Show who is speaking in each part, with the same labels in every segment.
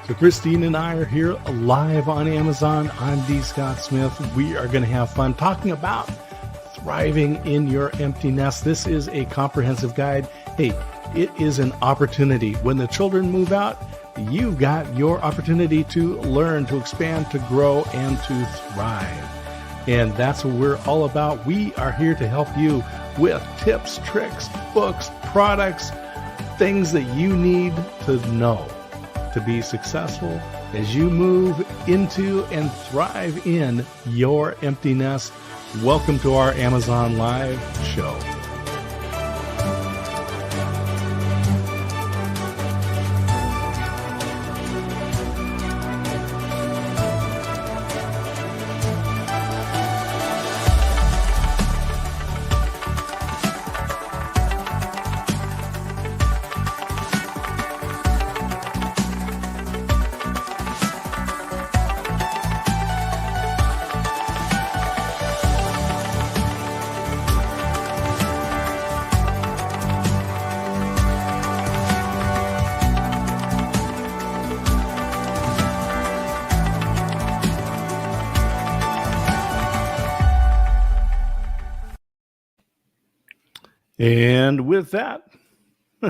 Speaker 1: So Christine and I are here live on Amazon. I'm D. Scott Smith. We are going to have fun talking about thriving in your empty nest. This is a comprehensive guide. Hey, it is an opportunity. When the children move out, you've got your opportunity to learn, to expand, to grow, and to thrive. And that's what we're all about. We are here to help you with tips, tricks, books, products, things that you need to know to be successful as you move into and thrive in your empty nest. Welcome to our Amazon Live show. And with that,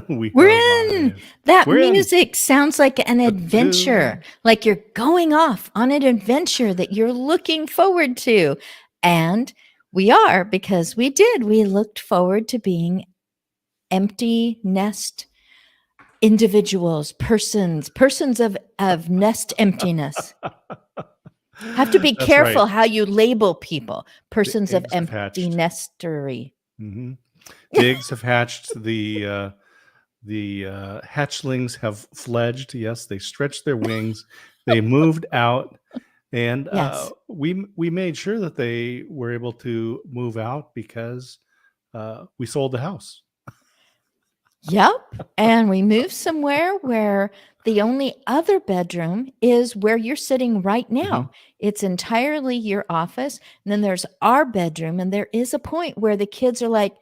Speaker 2: we're in. That music sounds like an adventure, like you're going off on an adventure that you're looking forward to. And we are, because we looked forward to being empty nest individuals, persons of nest emptiness. Have to be careful how you label people, persons of empty nestery.
Speaker 1: Mm-hmm. The eggs have hatched. The hatchlings have fledged. Yes, they stretched their wings. They moved out, and
Speaker 2: yes.
Speaker 1: We made sure that they were able to move out because we sold the house.
Speaker 2: Yep, and we moved somewhere where the only other bedroom is where you're sitting right now. Mm-hmm. It's entirely your office, and then there's our bedroom, and there is a point where the kids are like,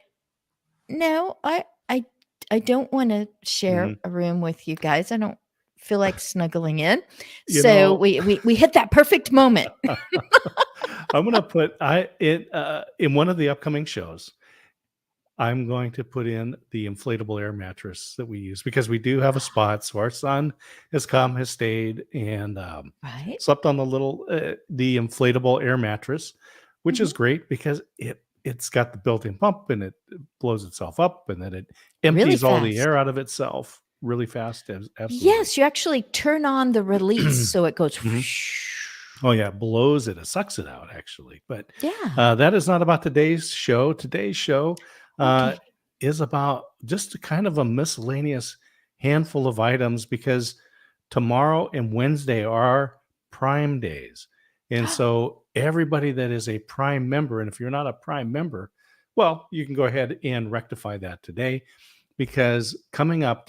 Speaker 2: no, I don't want to share a room with you guys. I don't feel like snuggling in. We hit that perfect moment.
Speaker 1: I'm going to put in one of the upcoming shows. I'm going to put in the inflatable air mattress that we use because we do have a spot. So our son has stayed, and slept on the inflatable air mattress, which is great because it's got the built-in pump, and it blows itself up, and then it empties all the air out of itself really fast. Absolutely.
Speaker 2: Yes, you actually turn on the release so it goes.
Speaker 1: Oh yeah, it blows it. It sucks it out actually. But that is not about today's show. Today's show is about just kind of a miscellaneous handful of items because tomorrow and Wednesday are Prime days. And so everybody that is a Prime member, and if you're not a Prime member, well, you can go ahead and rectify that today, because coming up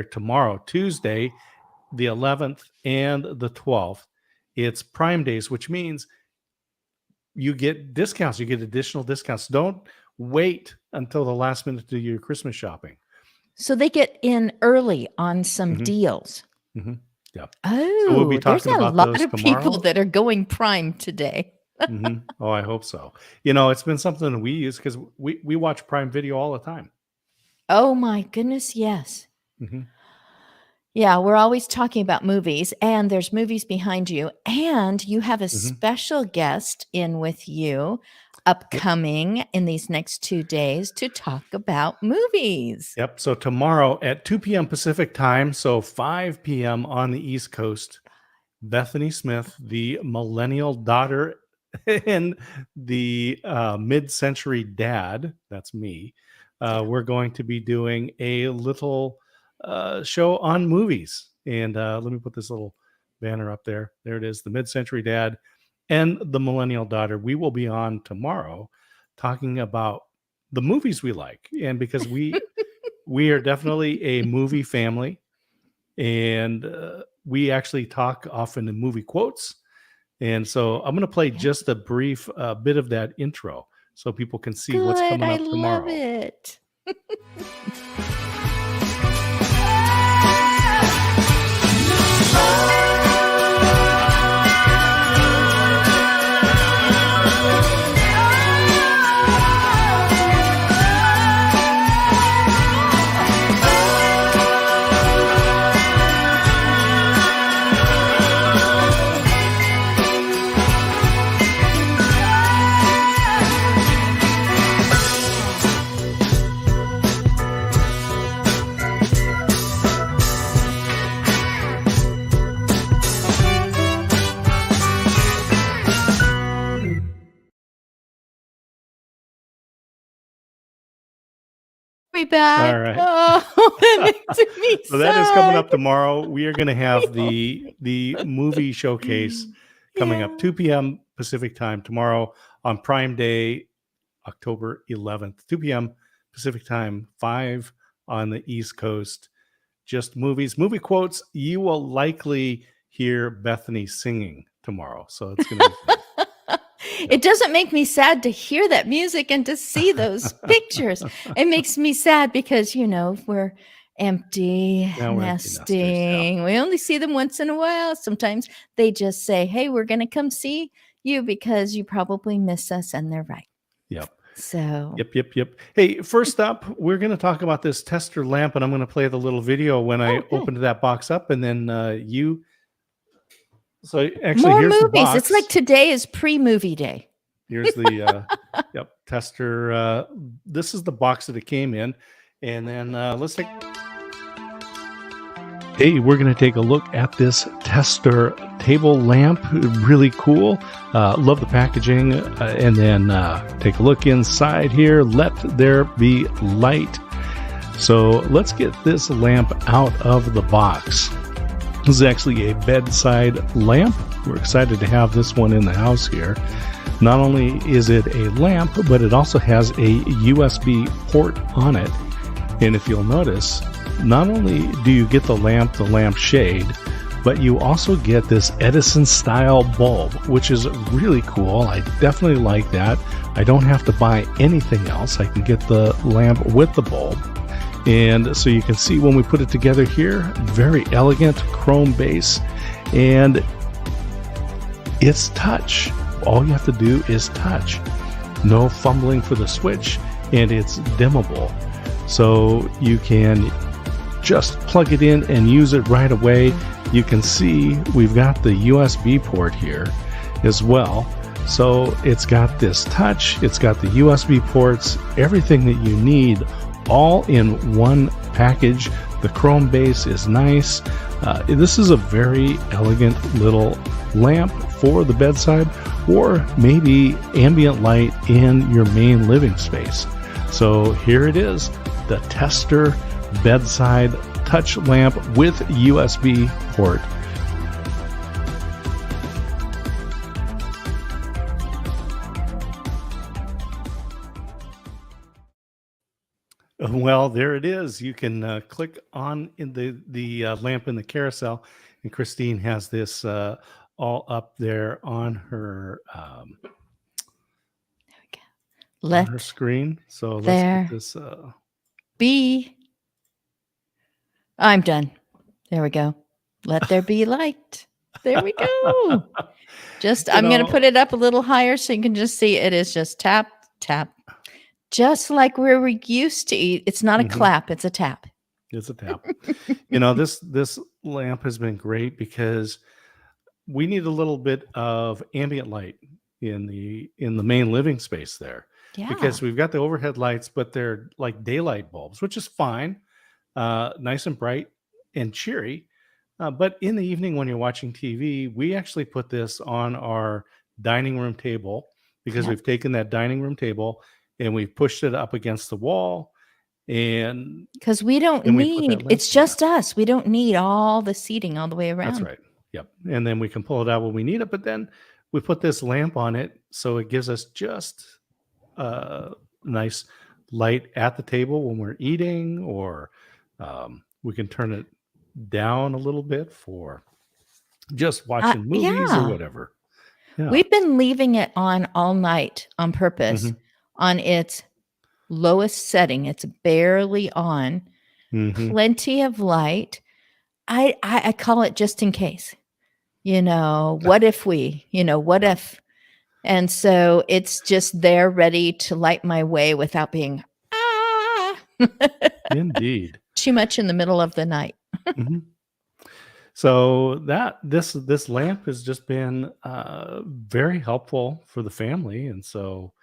Speaker 1: tomorrow, Tuesday, the 11th and the 12th, it's Prime days, which means you get discounts. You get additional discounts. Don't wait until the last minute to do your Christmas shopping.
Speaker 2: So they get in early on some deals.
Speaker 1: Mm-hmm. Yeah.
Speaker 2: Oh,
Speaker 1: so we'll be talking
Speaker 2: there's a
Speaker 1: about
Speaker 2: lot of
Speaker 1: tomorrow.
Speaker 2: People that are going Prime today.
Speaker 1: Oh, I hope so. It's been something that we use because we watch Prime Video all the time.
Speaker 2: Oh my goodness, yes. Yeah, we're always talking about movies, and there's movies behind you, and you have a special guest in with you upcoming in these next 2 days to talk about movies.
Speaker 1: Yep. So tomorrow at 2 p.m. Pacific time, so 5 p.m. on the East Coast, Bethany Smith, the millennial daughter and the mid-century dad, that's me, we're going to be doing a little show on movies. And let me put this little banner up there. There it is, the mid-century dad and the millennial daughter. We will be on tomorrow talking about the movies we like. And because we are definitely a movie family, and we actually talk often in movie quotes. And so I'm going to play just a brief bit of that intro so people can see what's coming up tomorrow.
Speaker 2: I love it.
Speaker 3: Oh
Speaker 2: back.
Speaker 1: All right.
Speaker 2: Oh, that makes me
Speaker 1: So that is coming up
Speaker 2: sad.
Speaker 1: tomorrow. We are going to have the movie showcase coming up 2 p.m. Pacific time tomorrow on Prime Day, October 11th, 2 p.m. Pacific time, 5 on the East Coast. Just movies, movie quotes. You will likely hear Bethany singing tomorrow. So it's going to be fun.
Speaker 2: It doesn't make me sad to hear that music and to see those pictures. It makes me sad because, we're empty
Speaker 1: Now we're empty nesters, yeah.
Speaker 2: nesting. We only see them once in a while. Sometimes they just say, hey, we're going to come see you because you probably miss us. And they're right.
Speaker 1: Yep.
Speaker 2: So.
Speaker 1: Yep. Hey, first up, we're going to talk about this tester lamp, and I'm going to play the little video when I opened that box up, and then you. So actually,
Speaker 2: more
Speaker 1: here's
Speaker 2: movies.
Speaker 1: the box.
Speaker 2: It's like today is pre-movie day.
Speaker 1: Here's the tester. This is the box that it came in, and then let's take. Hey, we're going to take a look at this tester table lamp. Really cool. Love the packaging. And then take a look inside here. Let there be light. So let's get this lamp out of the box. This is actually a bedside lamp. We're excited to have this one in the house here. Not only is it a lamp, but it also has a USB port on it. And if you'll notice, not only do you get the lamp shade, but you also get this Edison style bulb, which is really cool. I definitely like that. I don't have to buy anything else. I can get the lamp with the bulb. And so you can see when we put it together here, very elegant chrome base, and it's touch. All you have to do is touch. No fumbling for the switch, and it's dimmable. So you can just plug it in and use it right away. You can see we've got the USB port here as well. So it's got this touch, it's got the USB ports, everything that you need all in one package. The chrome base is nice. This is a very elegant little lamp for the bedside, or maybe ambient light in your main living space. So here it is, the tester bedside touch lamp with USB port. Well, there it is. You can click on in the lamp in the carousel, and Christine has this all up there on her on her screen. So let's get this.
Speaker 2: I'm done. There we go. Let there be light. There we go. I'm going to put it up a little higher so you can just see it is just tap, tap. Just like where we used to eat. It's not a clap, it's a tap.
Speaker 1: It's a tap. This lamp has been great because we need a little bit of ambient light in the main living space there.
Speaker 2: Yeah.
Speaker 1: Because we've got the overhead lights, but they're like daylight bulbs, which is fine. Nice and bright and cheery. But in the evening when you're watching TV, we actually put this on our dining room table because we've taken that dining room table and we've pushed it up against the wall. And
Speaker 2: because we don't need, it's just us. We don't need all the seating all the way around.
Speaker 1: That's right. Yep. And then we can pull it out when we need it. But then we put this lamp on it. So it gives us just nice light at the table when we're eating, or we can turn it down a little bit for just watching movies or whatever. Yeah.
Speaker 2: We've been leaving it on all night on purpose on its lowest setting. It's barely on. Plenty of light. I call it just in case. What if what if? And so it's just there ready to light my way without being
Speaker 1: Indeed.
Speaker 2: Too much in the middle of the night.
Speaker 1: So this lamp has just been very helpful for the family. And so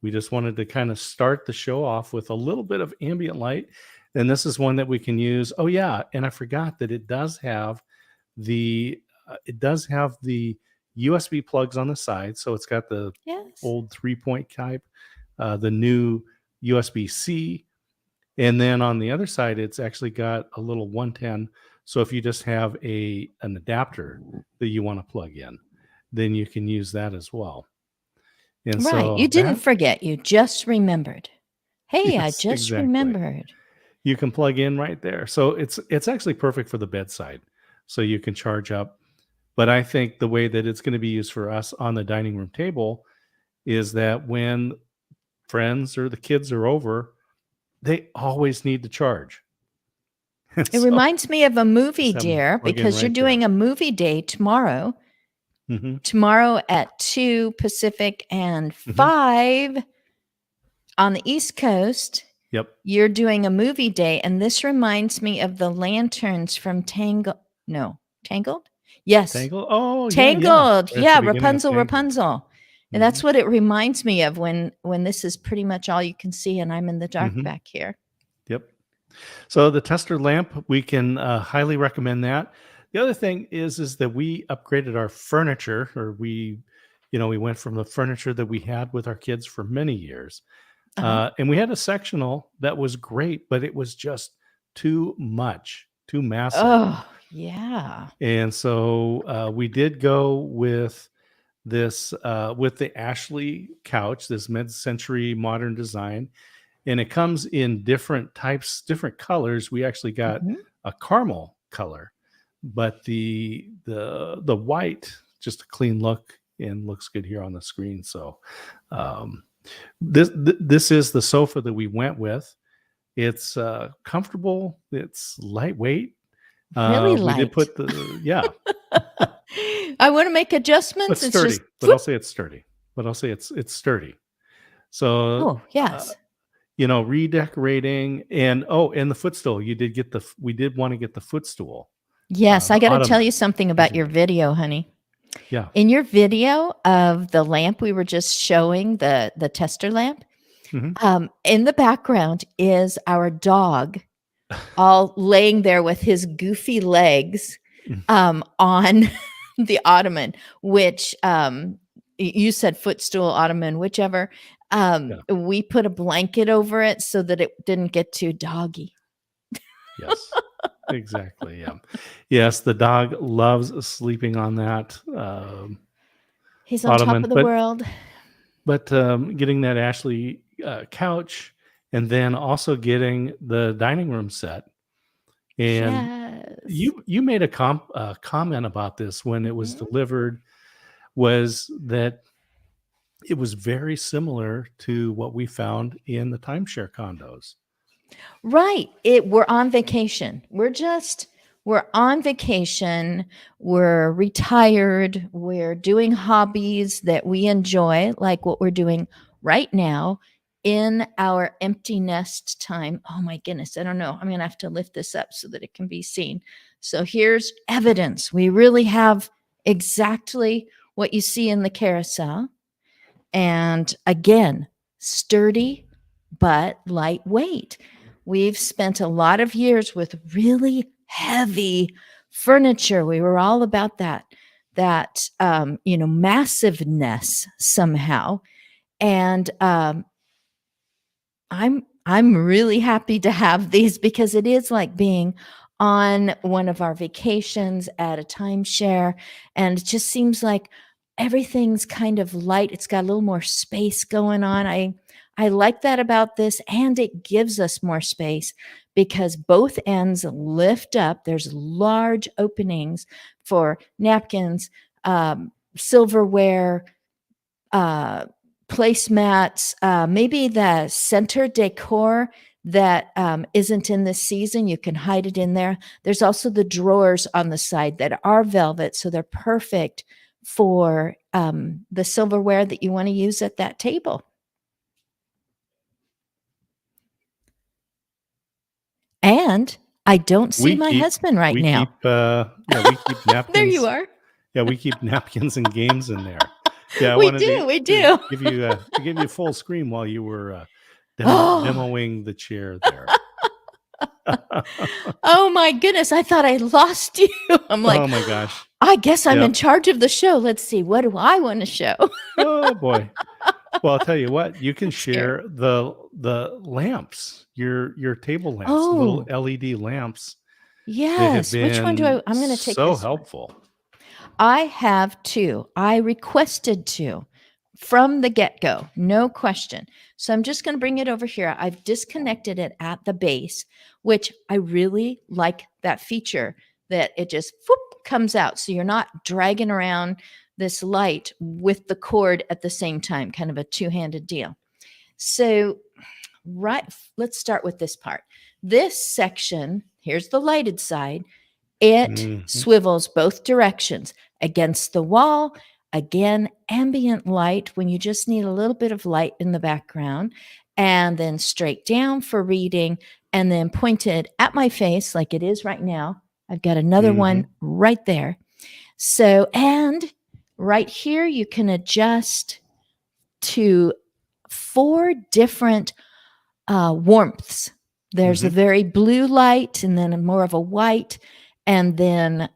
Speaker 1: we just wanted to kind of start the show off with a little bit of ambient light. And this is one that we can use. Oh yeah. And I forgot that it does have the USB plugs on the side. So it's got the old 3-point type, the new USB-C, And then on the other side, it's actually got a little 110. So if you just have an adapter that you want to plug in, then you can use that as well. And
Speaker 2: Right. You
Speaker 1: so
Speaker 2: didn't forget. You just remembered. Hey, I
Speaker 1: yes,
Speaker 2: just
Speaker 1: exactly.
Speaker 2: remembered.
Speaker 1: You can plug in right there. So it's actually perfect for the bedside. So you can charge up. But I think the way that it's going to be used for us on the dining room table is that when friends or the kids are over, they always need to charge.
Speaker 2: It reminds me of a movie,
Speaker 1: just have 'em
Speaker 2: dear,
Speaker 1: plug in
Speaker 2: because you're
Speaker 1: right
Speaker 2: doing
Speaker 1: there.
Speaker 2: a movie day tomorrow.
Speaker 1: Mhm,
Speaker 2: Tomorrow at 2 Pacific and
Speaker 1: mhm.
Speaker 2: 5 on the East Coast.
Speaker 1: Yep.
Speaker 2: You're doing a movie day, and this reminds me of the lanterns from Tangled. Yes,
Speaker 1: Tangled? Oh, yeah, yeah.
Speaker 2: Tangled.
Speaker 1: That's the
Speaker 2: Yeah,
Speaker 1: beginning of Tangled.
Speaker 2: Rapunzel. And that's
Speaker 1: Mhm,
Speaker 2: what it reminds me of when this is pretty much all you can see, and I'm in the dark
Speaker 1: mhm.
Speaker 2: back here.
Speaker 1: Yep. So the tester lamp, we can highly recommend that. The other thing is that we upgraded our furniture, or we went from the furniture that we had with our kids for many years,
Speaker 2: Uh-huh.
Speaker 1: and we had a sectional that was great, but it was just too much, too massive.
Speaker 2: Oh, yeah.
Speaker 1: And so we did go with with the Ashley couch, this mid-century modern design, and it comes in different types, different colors. We actually got
Speaker 2: Mhm.
Speaker 1: a caramel color, but the white, just a clean look and looks good here on the screen. So um, this is the sofa that we went with. It's comfortable. It's lightweight.
Speaker 2: Really
Speaker 1: We did
Speaker 2: light.
Speaker 1: put the
Speaker 2: I want to make
Speaker 1: but
Speaker 2: adjustments. It's
Speaker 1: sturdy.
Speaker 2: just
Speaker 1: But I'll say it's sturdy. But I'll say it's sturdy. So
Speaker 2: oh, yes.
Speaker 1: redecorating and the footstool. We did want to get the footstool.
Speaker 2: Yes, I
Speaker 1: The
Speaker 2: got to tell
Speaker 1: ottoman
Speaker 2: you something
Speaker 1: is
Speaker 2: about your
Speaker 1: in
Speaker 2: video, honey.
Speaker 1: Yeah.
Speaker 2: In your video of the lamp we were just showing, the tester lamp,
Speaker 1: Mhm.
Speaker 2: in the background is our dog all laying there with his goofy legs
Speaker 1: Mm.
Speaker 2: on the ottoman, which you said footstool, ottoman, whichever.
Speaker 1: Yeah.
Speaker 2: We put a blanket over it so that it didn't get too doggy.
Speaker 1: Yes. Exactly. Yeah. Yes, the dog loves sleeping on that
Speaker 2: He's on top
Speaker 1: ottoman,
Speaker 2: of the world.
Speaker 1: but getting that Ashley couch, and then also getting the dining room set. And
Speaker 2: Yes.
Speaker 1: you made a comment about this when it was
Speaker 2: Mhm.
Speaker 1: delivered, was that it was very similar to what we found in the timeshare condos.
Speaker 2: Right. We're on vacation. We're on vacation. We're retired. We're doing hobbies that we enjoy, like what we're doing right now in our empty nest time. Oh my goodness. I don't know. I'm going to have to lift this up so that it can be seen. So here's evidence. We really have exactly what you see in the carousel. And again, sturdy but lightweight. We've spent a lot of years with really heavy furniture. We were all about that massiveness somehow. And I'm really happy to have these because it is like being on one of our vacations at a timeshare, and it just seems like everything's kind of light. It's got a little more space going on. I like that about this, and it gives us more space because both ends lift up. There's large openings for napkins, silverware, placemats, maybe the center decor that isn't in this season. You can hide it in there. There's also the drawers on the side that are velvet, so they're perfect for the silverware that you want to use at that table. And I don't see my husband right now.
Speaker 1: We keep napkins.
Speaker 2: There you are.
Speaker 1: Yeah, we keep napkins and games in there. Yeah, I
Speaker 2: We
Speaker 1: wanted
Speaker 2: do.
Speaker 1: to give you full screen while you were demoing the chair there.
Speaker 2: Oh my goodness, I thought I lost you. I'm like,
Speaker 1: Oh my gosh.
Speaker 2: I guess I'm
Speaker 1: Yep.
Speaker 2: in charge of the show. Let's see, what do I want to show?
Speaker 1: Oh boy. Well, I'll tell you what, you can
Speaker 2: I'm scared.
Speaker 1: share the lamps, your table lamps, the little
Speaker 2: Oh,
Speaker 1: LED lamps that have
Speaker 2: yes. Which one do
Speaker 1: been
Speaker 2: I'm gonna take
Speaker 1: so
Speaker 2: this one.
Speaker 1: helpful.
Speaker 2: I have 2. I requested 2 from the get-go, no question. So I'm just gonna bring it over here. I've disconnected it at the base, which I really like that feature that it just whoop, comes out. So you're not dragging around this light with the cord at the same time, kind of a two-handed deal. So right, let's start with this part. This section, here's the lighted side. It
Speaker 1: Mhm,
Speaker 2: swivels both directions against the wall. Again, ambient light when you just need a little bit of light in the background, and then straight down for reading, and then pointed at my face like it is right now. I've got another one
Speaker 1: mhm,
Speaker 2: right there. So, and right here, you can adjust to 4 different warmths. There's a
Speaker 1: mhm,
Speaker 2: very blue light, and then more of a white, and then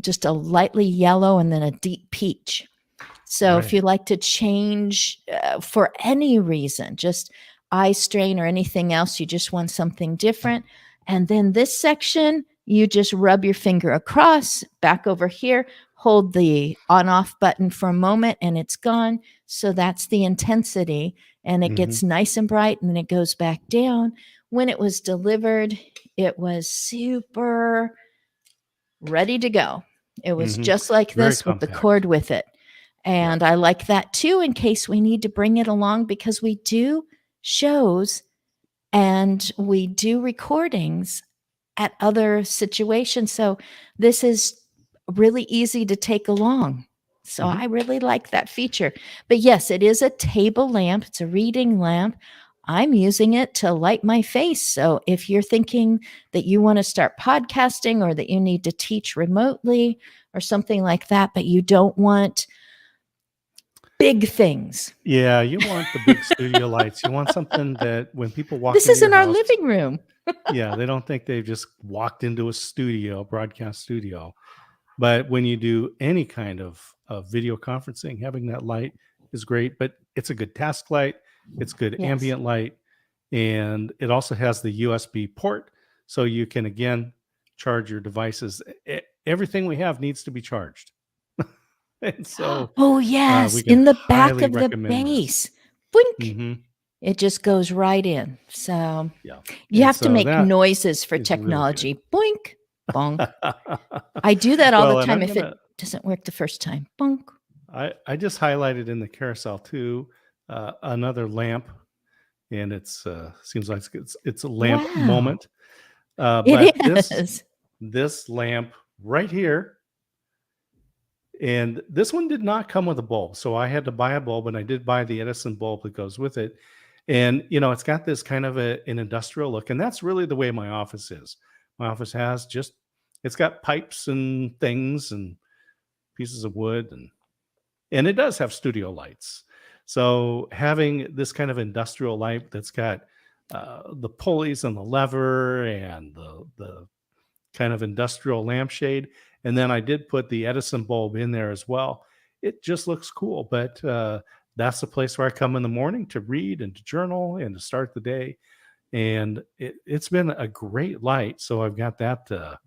Speaker 2: just a lightly yellow, and then a deep peach. So if
Speaker 1: right.
Speaker 2: you like to change for any reason, just eye strain or anything else, you just want something different. And then this section, you just rub your finger across, back over here, hold the on off button for a moment, and it's gone. So that's the intensity. And it
Speaker 1: Mhm,
Speaker 2: gets nice and bright, and then it goes back down. When it was delivered, it was super ready to go. It was
Speaker 1: mhm.
Speaker 2: just like
Speaker 1: Very
Speaker 2: this with the cord
Speaker 1: compact.
Speaker 2: with it.
Speaker 1: Yep.
Speaker 2: And I like that too, in case we need to bring it along, because we do shows and we do recordings at other situations. So this is really easy to take along. So
Speaker 1: Mhm.
Speaker 2: I really like that feature. But yes, it is a table lamp, it's a reading lamp. I'm using it to light my face. So if you're thinking that you want to start podcasting, or that you need to teach remotely or something like that, but you don't want big things.
Speaker 1: Yeah, you want the big studio lights. You want something that when people walk
Speaker 2: This
Speaker 1: into
Speaker 2: is
Speaker 1: your
Speaker 2: in our
Speaker 1: house,
Speaker 2: living room.
Speaker 1: yeah, they don't think they've just walked into a studio, broadcast studio. But when you do any kind of video conferencing, having that light is great. But it's a good task light, it's good
Speaker 2: Yes.
Speaker 1: ambient light, and it also has the USB port, so you can again charge your devices. Everything we have needs to be charged, and so
Speaker 2: Oh,
Speaker 1: we
Speaker 2: yes,
Speaker 1: can
Speaker 2: in the back
Speaker 1: highly
Speaker 2: of the
Speaker 1: recommend this.
Speaker 2: base. Boink.
Speaker 1: Hmm.
Speaker 2: It just goes right in. So
Speaker 1: Yeah,
Speaker 2: you
Speaker 1: and
Speaker 2: have to
Speaker 1: so
Speaker 2: make
Speaker 1: that
Speaker 2: noises for
Speaker 1: is really good.
Speaker 2: technology. Boink, bonk. I do that all the
Speaker 1: Well, and
Speaker 2: time
Speaker 1: I'm
Speaker 2: if it
Speaker 1: gonna
Speaker 2: doesn't work the first time. Bonk.
Speaker 1: I just highlighted in the carousel too, another lamp, and it's seems like it's a lamp
Speaker 2: Wow.
Speaker 1: moment.
Speaker 2: It
Speaker 1: But this
Speaker 2: is.
Speaker 1: this lamp right here, and this one did not come with a bulb, so I had to buy a bulb, and I did buy the Edison bulb that goes with it. And it's got this kind of an industrial look, and that's really the way my office is. My office has just it's got pipes and things and pieces of wood, and it does have studio lights. So having this kind of industrial light that's got the pulleys and the lever and the kind of industrial lampshade, and then I did put the Edison bulb in there as well. It just looks cool, but that's the place where I come in the morning to read and to journal and to start the day. And it's been a great light, so I've got that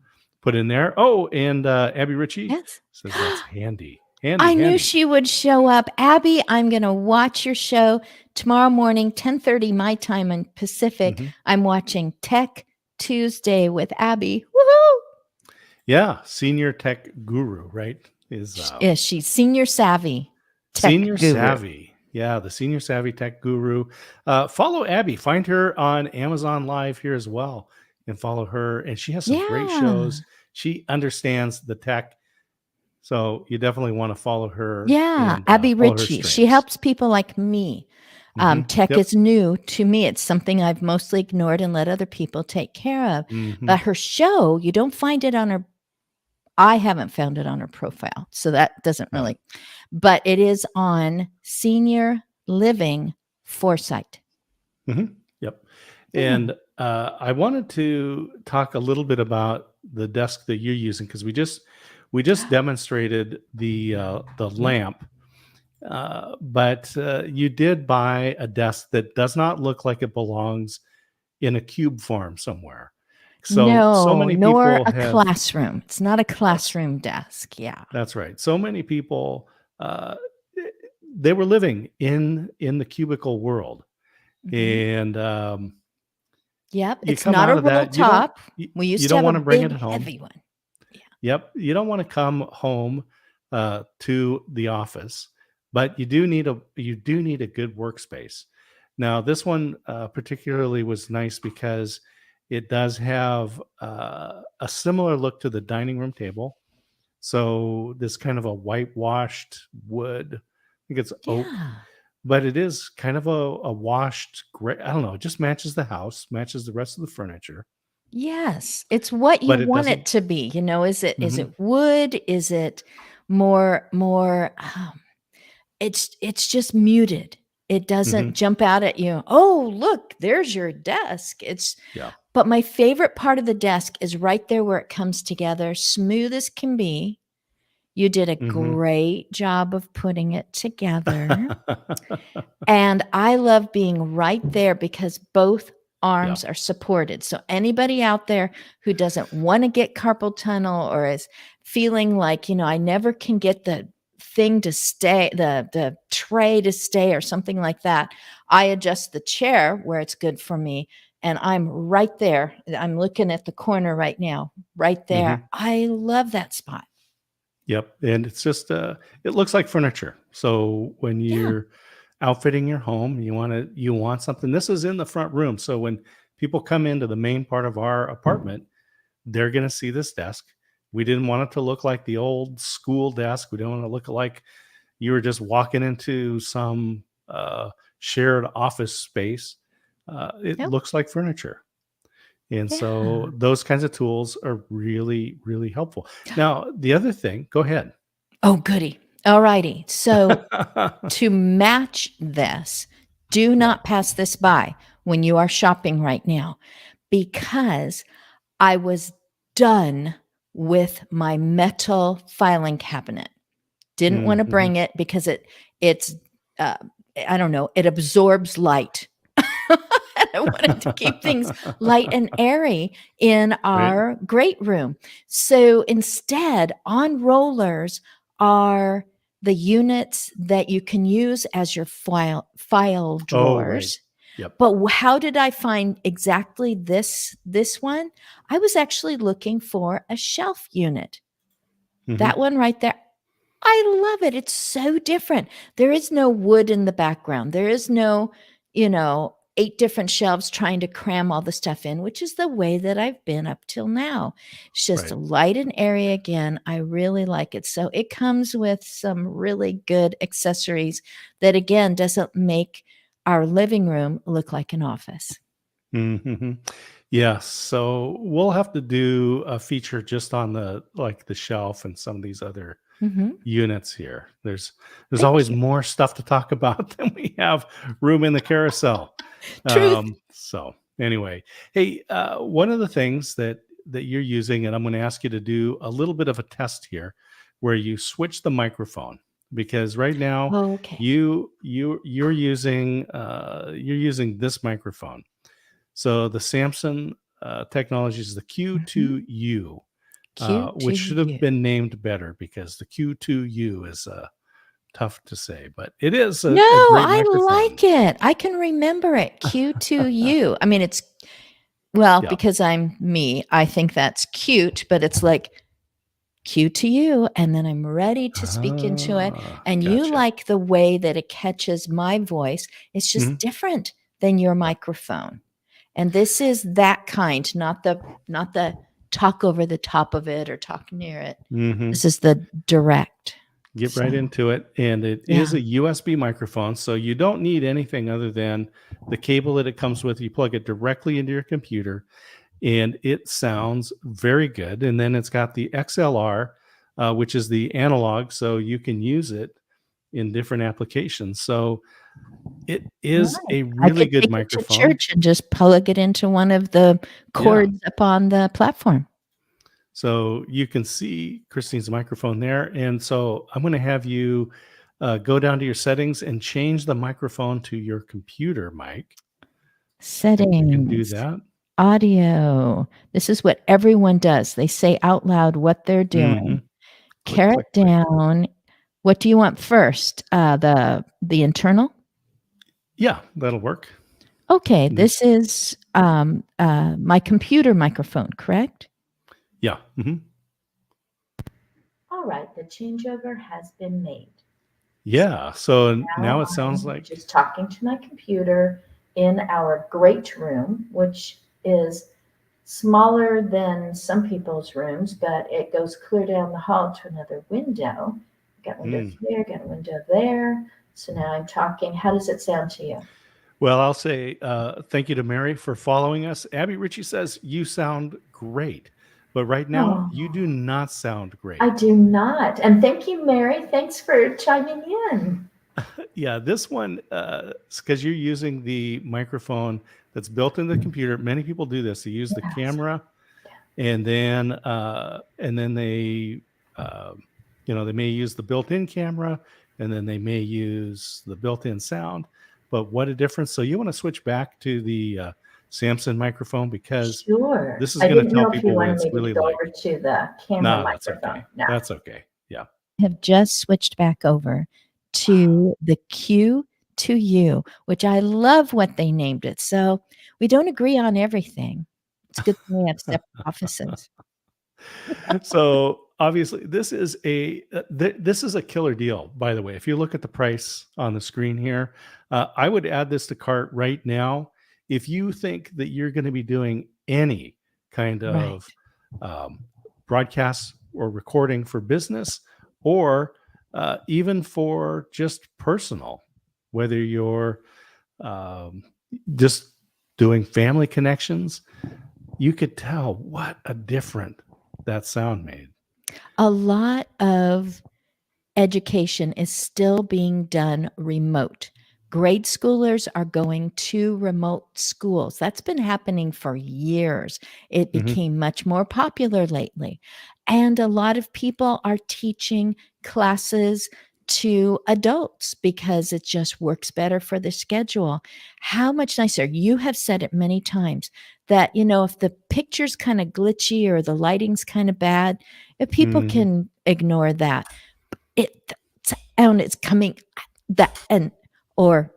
Speaker 1: put in there. Oh, and Abby Ritchie
Speaker 2: Yes.
Speaker 1: says that's handy, handy,
Speaker 2: I knew
Speaker 1: handy.
Speaker 2: she would show up. Abby, I'm going to watch your show tomorrow morning, 10:30 my time in Pacific.
Speaker 1: Mhm.
Speaker 2: I'm watching Tech Tuesday with Abby. Woohoo!
Speaker 1: Yeah, senior tech guru, right? Is
Speaker 2: Is she's senior savvy tech
Speaker 1: senior
Speaker 2: guru.
Speaker 1: savvy. Yeah, the senior savvy tech guru. Follow Abby. Find her on Amazon Live here as well, and follow her. And she has some great
Speaker 2: Yeah.
Speaker 1: shows. She understands the tech, so you definitely want to follow her
Speaker 2: Yeah.
Speaker 1: and
Speaker 2: Abby
Speaker 1: follow her
Speaker 2: Ritchie. She
Speaker 1: streams.
Speaker 2: helps people like me. Tech
Speaker 1: Yep.
Speaker 2: is new to me. It's something I've mostly ignored and let other people take care of.
Speaker 1: Hmm.
Speaker 2: But her show, you don't find it on her. I haven't found it on her profile. So that doesn't
Speaker 1: Yeah.
Speaker 2: really, but it is on Senior Living Foresight.
Speaker 1: Hmm. Yep.
Speaker 2: Yeah.
Speaker 1: And I wanted to talk a little bit about the desk that you're using because we just demonstrated the
Speaker 2: Yeah.
Speaker 1: lamp, But you did buy a desk that does not look like it belongs in a cube form somewhere. So
Speaker 2: No,
Speaker 1: many
Speaker 2: nor
Speaker 1: people
Speaker 2: a
Speaker 1: have.
Speaker 2: classroom. It's not a
Speaker 1: That's
Speaker 2: classroom desk. Yeah.
Speaker 1: that's right. So many people, uh, they were living in the cubicle world,
Speaker 2: Mhm.
Speaker 1: and
Speaker 2: Yep,
Speaker 1: you
Speaker 2: it's
Speaker 1: come
Speaker 2: not
Speaker 1: out
Speaker 2: a
Speaker 1: of
Speaker 2: roll
Speaker 1: that. You don't
Speaker 2: top.
Speaker 1: you,
Speaker 2: We
Speaker 1: you
Speaker 2: used to
Speaker 1: don't
Speaker 2: have a
Speaker 1: want to bring it
Speaker 2: big,
Speaker 1: home.
Speaker 2: heavy one. Yeah.
Speaker 1: Yep, you don't want to come home to the office, but you do need a good workspace. Now, this one particularly was nice because it does have a similar look to the dining room table. So this kind of a whitewashed wood. I think it's oak,
Speaker 2: Yeah.
Speaker 1: but it is kind of a washed gray. I don't know. It just matches the house, matches the rest of the furniture,
Speaker 2: Yes, it's what you
Speaker 1: but it
Speaker 2: want
Speaker 1: doesn't.
Speaker 2: it to be, is
Speaker 1: Mhm,
Speaker 2: it wood? Is it more, it's just muted. It
Speaker 1: mhm,
Speaker 2: doesn't jump out at you, "Oh, look, there's your desk." It's
Speaker 1: yeah.
Speaker 2: But my favorite part of the desk is right there where it comes together, smooth as can be. You did a
Speaker 1: Mhm.
Speaker 2: great job of putting it together. And I love being right there because both
Speaker 1: Yeah.
Speaker 2: arms are supported. So anybody out there who doesn't want to get carpal tunnel or is feeling like, I never can get the thing to stay, the tray to stay or something like that, I adjust the chair where it's good for me and I'm right there. I'm looking at the corner right now, right there.
Speaker 1: Mhm.
Speaker 2: I love that spot.
Speaker 1: Yep, and it's just, it looks like furniture. So when
Speaker 2: Yeah.
Speaker 1: you're outfitting your home, you want something. This is in the front room, so when people come into the main part of our apartment, they're gonna see this desk. We didn't want it to look like the old school desk. We don't want to look like you were just walking into some shared office space. It
Speaker 2: Nope.
Speaker 1: looks like furniture. And
Speaker 2: Yeah.
Speaker 1: so those kinds of tools are really, really helpful. Now, the other thing, go ahead.
Speaker 2: Oh, goody. All righty. So to match this, do
Speaker 1: Yeah.
Speaker 2: not pass this by when you are shopping right now because I was done with my metal filing cabinet. Didn't want to
Speaker 1: Mhm.
Speaker 2: bring it because it's uh, I don't know, it absorbs light. And I wanted to keep things light and airy in
Speaker 1: Right?
Speaker 2: our great room. So instead, on rollers are the units that you can use as your file
Speaker 1: Oh, right.
Speaker 2: drawers.
Speaker 1: Yep.
Speaker 2: But how did I find exactly this one? I was actually looking for a shelf unit. That
Speaker 1: Mhm.
Speaker 2: one right there. I love it. It's so different. There is no wood in the background. There is no, 8 different shelves trying to cram all the stuff in, which is the way that I've been up till now. It's just
Speaker 1: Right.
Speaker 2: light and airy again. I really like it. So it comes with some really good accessories that again doesn't make our living room look like an office.
Speaker 1: Mhm. Yes, so we'll have to do a feature just on the shelf and some of these other
Speaker 2: Mhm.
Speaker 1: units here. There's
Speaker 2: Thank
Speaker 1: always
Speaker 2: you.
Speaker 1: more stuff to talk about than we have room in the carousel.
Speaker 2: Truth.
Speaker 1: So anyway, hey, one of the things that you're using, and I'm going to ask you to do a little bit of a test here, where you switch the microphone because right now
Speaker 2: Okay.
Speaker 1: you're using this microphone. So the Samsung technology is the
Speaker 2: Mhm.
Speaker 1: Q2U,
Speaker 2: Q to
Speaker 1: which should have
Speaker 2: you.
Speaker 1: been named better because the Q2U is tough to say, but it is
Speaker 2: No,
Speaker 1: a great
Speaker 2: I
Speaker 1: microphone.
Speaker 2: like it. I can remember it. Q2U. I mean, well,
Speaker 1: Yeah.
Speaker 2: because I'm me, I think that's cute, but it's like Q to you. And then I'm ready to speak into it. And you
Speaker 1: Gotcha.
Speaker 2: like the way that it catches my voice. It's just
Speaker 1: Mhm.
Speaker 2: different than your
Speaker 1: Yeah.
Speaker 2: microphone. And this is that kind, not the talk over the top of it or talk near it.
Speaker 1: Mhm.
Speaker 2: This is the direct.
Speaker 1: Get
Speaker 2: So
Speaker 1: right into it, and it is
Speaker 2: yeah.
Speaker 1: a USB microphone, so you don't need anything other than the cable that it comes with. You plug it directly into your computer, and it sounds very good. And then it's got the XLR, which is the analog, so you can use it in different applications. So it is
Speaker 2: Nice.
Speaker 1: a
Speaker 2: I
Speaker 1: really
Speaker 2: could
Speaker 1: good
Speaker 2: take it to
Speaker 1: microphone.
Speaker 2: church and just plug it into one of the
Speaker 1: Yeah.
Speaker 2: cords up on the platform.
Speaker 1: So you can see Christine's microphone there. And so I'm going to have you go down to your settings and change the microphone to your computer mic.
Speaker 2: Settings.
Speaker 1: You can do that.
Speaker 2: Audio. This is what everyone does. They say out loud what they're doing. Carrot down. What do you want first? The internal?
Speaker 1: Yeah, that'll work.
Speaker 2: Okay, this is my computer microphone, correct?
Speaker 1: Yeah.
Speaker 2: All right, the changeover has been made.
Speaker 1: Yeah, so now it sounds like
Speaker 2: just talking to my computer in our great room, which is smaller than some people's rooms, but it goes clear down the hall to another window. Got windows here, got a window there. So now I'm talking. How does it sound to you?
Speaker 1: Well, I'll say thank you to Mary for following us. Abby Ritchie says you sound great, but right now you do not sound great.
Speaker 2: I do not. And thank you, Mary. Thanks for chiming in.
Speaker 1: Yeah, this one, because you're using the microphone that's built in the computer. Many people do this. They use the camera, and then they, they may use the built-in camera, and then they may use the built-in sound. But what a difference! So you want to switch back to the Samson microphone because this is going to tell people what it's really like.
Speaker 2: Over to the camera microphone.
Speaker 1: That's okay. No. That's okay. Yeah.
Speaker 2: Have just switched back over to the Q2U, which I love what they named it. So we don't agree on everything. It's good that we have separate offices.
Speaker 1: So obviously this is a killer deal, by the way. If you look at the price on the screen here, I would add this to cart right now. If you think that you're going to be doing any kind of broadcast or recording for business or even for just personal, whether you're just doing family connections, you could tell what a difference that sound made.
Speaker 2: A lot of education is still being done remote. Grade schoolers are going to remote schools. That's been happening for years. It became much more popular lately. And a lot of people are teaching classes to adults because it just works better for the schedule. How much nicer. You have said it many times that, if the picture's kind of glitchy or the lighting's kind of bad, if people can ignore that, it's coming or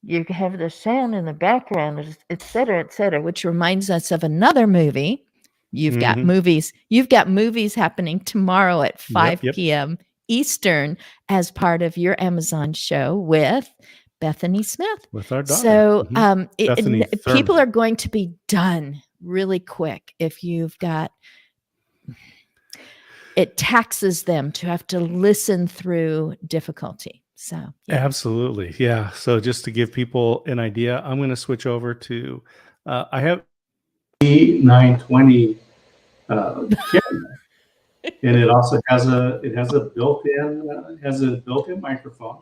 Speaker 2: you have the sound in the background, et cetera, which reminds us of another movie. You've got movies happening tomorrow at 5 p.m. Eastern as part of your Amazon show with Bethany Smith.
Speaker 1: With our daughter.
Speaker 2: So people are going to be done really quick if you've got it taxes them to have to listen through difficulty. So
Speaker 1: absolutely. Yeah. So just to give people an idea, I'm going to switch over to I have the 920 camera. And it also has a built-in microphone,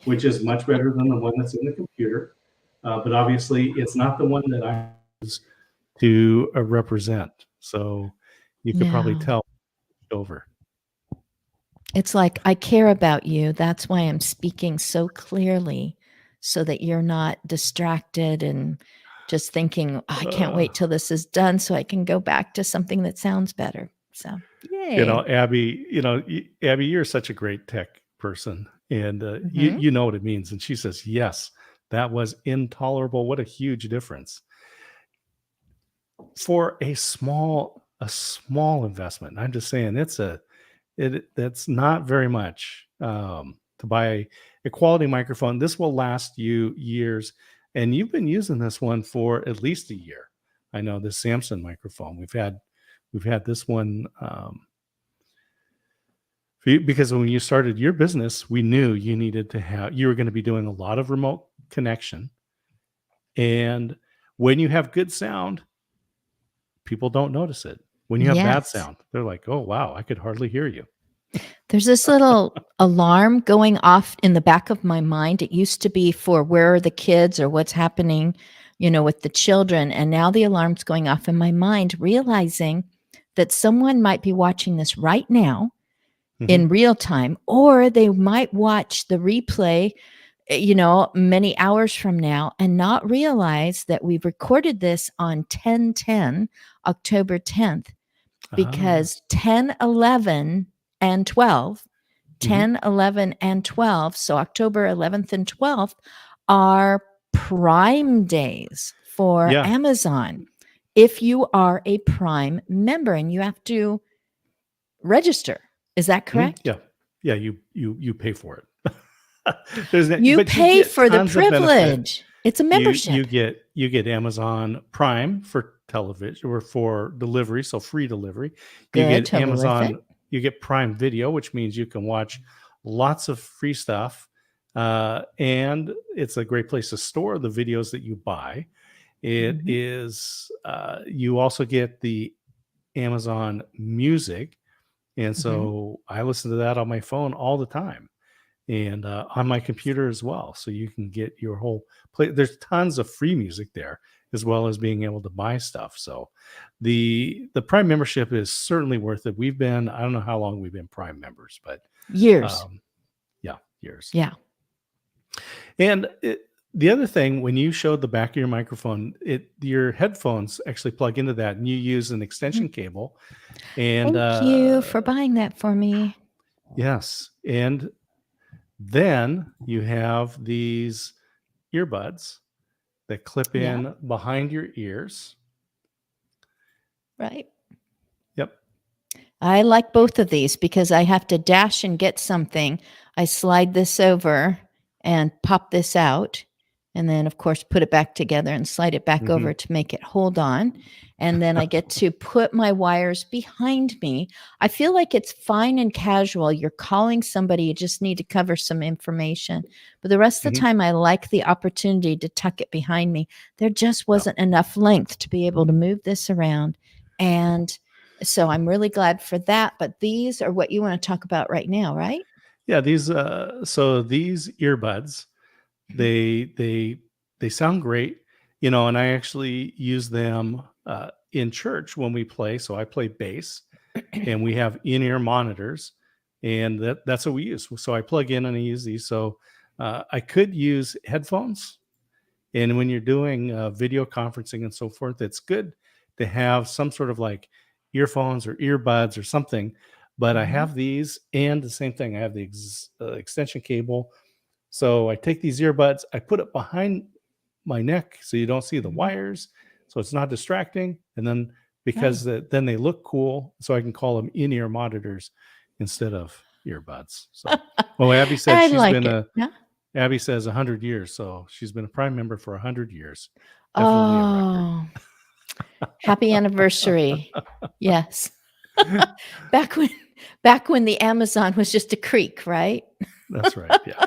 Speaker 1: which is much better than the one that's in the computer. But obviously it's not the one that I use to represent. So you could probably tell over.
Speaker 2: It's like, I care about you. That's why I'm speaking so clearly so that you're not distracted and just thinking, I can't wait till this is done so I can go back to something that sounds better. So, yay.
Speaker 1: Abby, you're such a great tech person and you know what it means. And she says, yes, that was intolerable. What a huge difference for a small investment. I'm just saying that's not very much to buy a quality microphone. This will last you years. And you've been using this one for at least a year. I know this Samson microphone. We've had this one because when you started your business, we knew you were going to be doing a lot of remote connection. And when you have good sound, people don't notice it. When you have bad sound, they're like, oh, wow, I could hardly hear you.
Speaker 2: There's this little alarm going off in the back of my mind. It used to be for where are the kids or what's happening, with the children. And now the alarm's going off in my mind, realizing that someone might be watching this right now in real time, or they might watch the replay, many hours from now and not realize that we've recorded this on 10/10, October 10th, because 10, 11, and 12, 10, 11, and 12, so October 11th and 12th are Prime days for Amazon. If you are a Prime member, and you have to register. Is that correct?
Speaker 1: Yeah. You pay for it.
Speaker 2: You pay for the privilege. It's a membership.
Speaker 1: You get Amazon Prime for television or for delivery, so free delivery. You get Amazon. You get Prime Video, which means you can watch lots of free stuff, and it's a great place to store the videos that you buy. It is. You also get the Amazon Music, and so I listen to that on my phone all the time, and on my computer as well. So you can get your whole play. There's tons of free music there, as well as being able to buy stuff. So the Prime membership is certainly worth it. I don't know how long we've been Prime members, but
Speaker 2: years.
Speaker 1: Years.
Speaker 2: Yeah.
Speaker 1: And the other thing, when you showed the back of your microphone, your headphones actually plug into that, and you use an extension cable. And
Speaker 2: thank you for buying that for me.
Speaker 1: Yes. And then you have these earbuds that clip in behind your ears.
Speaker 2: Right.
Speaker 1: Yep.
Speaker 2: I like both of these because I have to dash and get something. I slide this over and pop this out, and then, of course, put it back together and slide it back over to make it hold on. And then I get to put my wires behind me. I feel like it's fine and casual. You're calling somebody, you just need to cover some information. But the rest of the time, I like the opportunity to tuck it behind me. There just wasn't enough length to be able to move this around. And so I'm really glad for that. But these are what you want to talk about right now, right?
Speaker 1: Yeah, these earbuds, they sound great, and I actually use them in church when we play. So I play bass, and we have in-ear monitors, and that's what we use. So I plug in and I use these. So I could use headphones, and when you're doing video conferencing and so forth, it's good to have some sort of like earphones or earbuds or something. But I have these, and the same thing. I have the extension cable. So I take these earbuds, I put it behind my neck so you don't see the wires, so it's not distracting. And then because then they look cool, so I can call them in-ear monitors instead of earbuds. So, well, Abby said Abby says 100 years, so she's been a Prime member for 100 years.
Speaker 2: Definitely happy anniversary! Yes, back when the Amazon was just a creek, right?
Speaker 1: That's right. Yeah.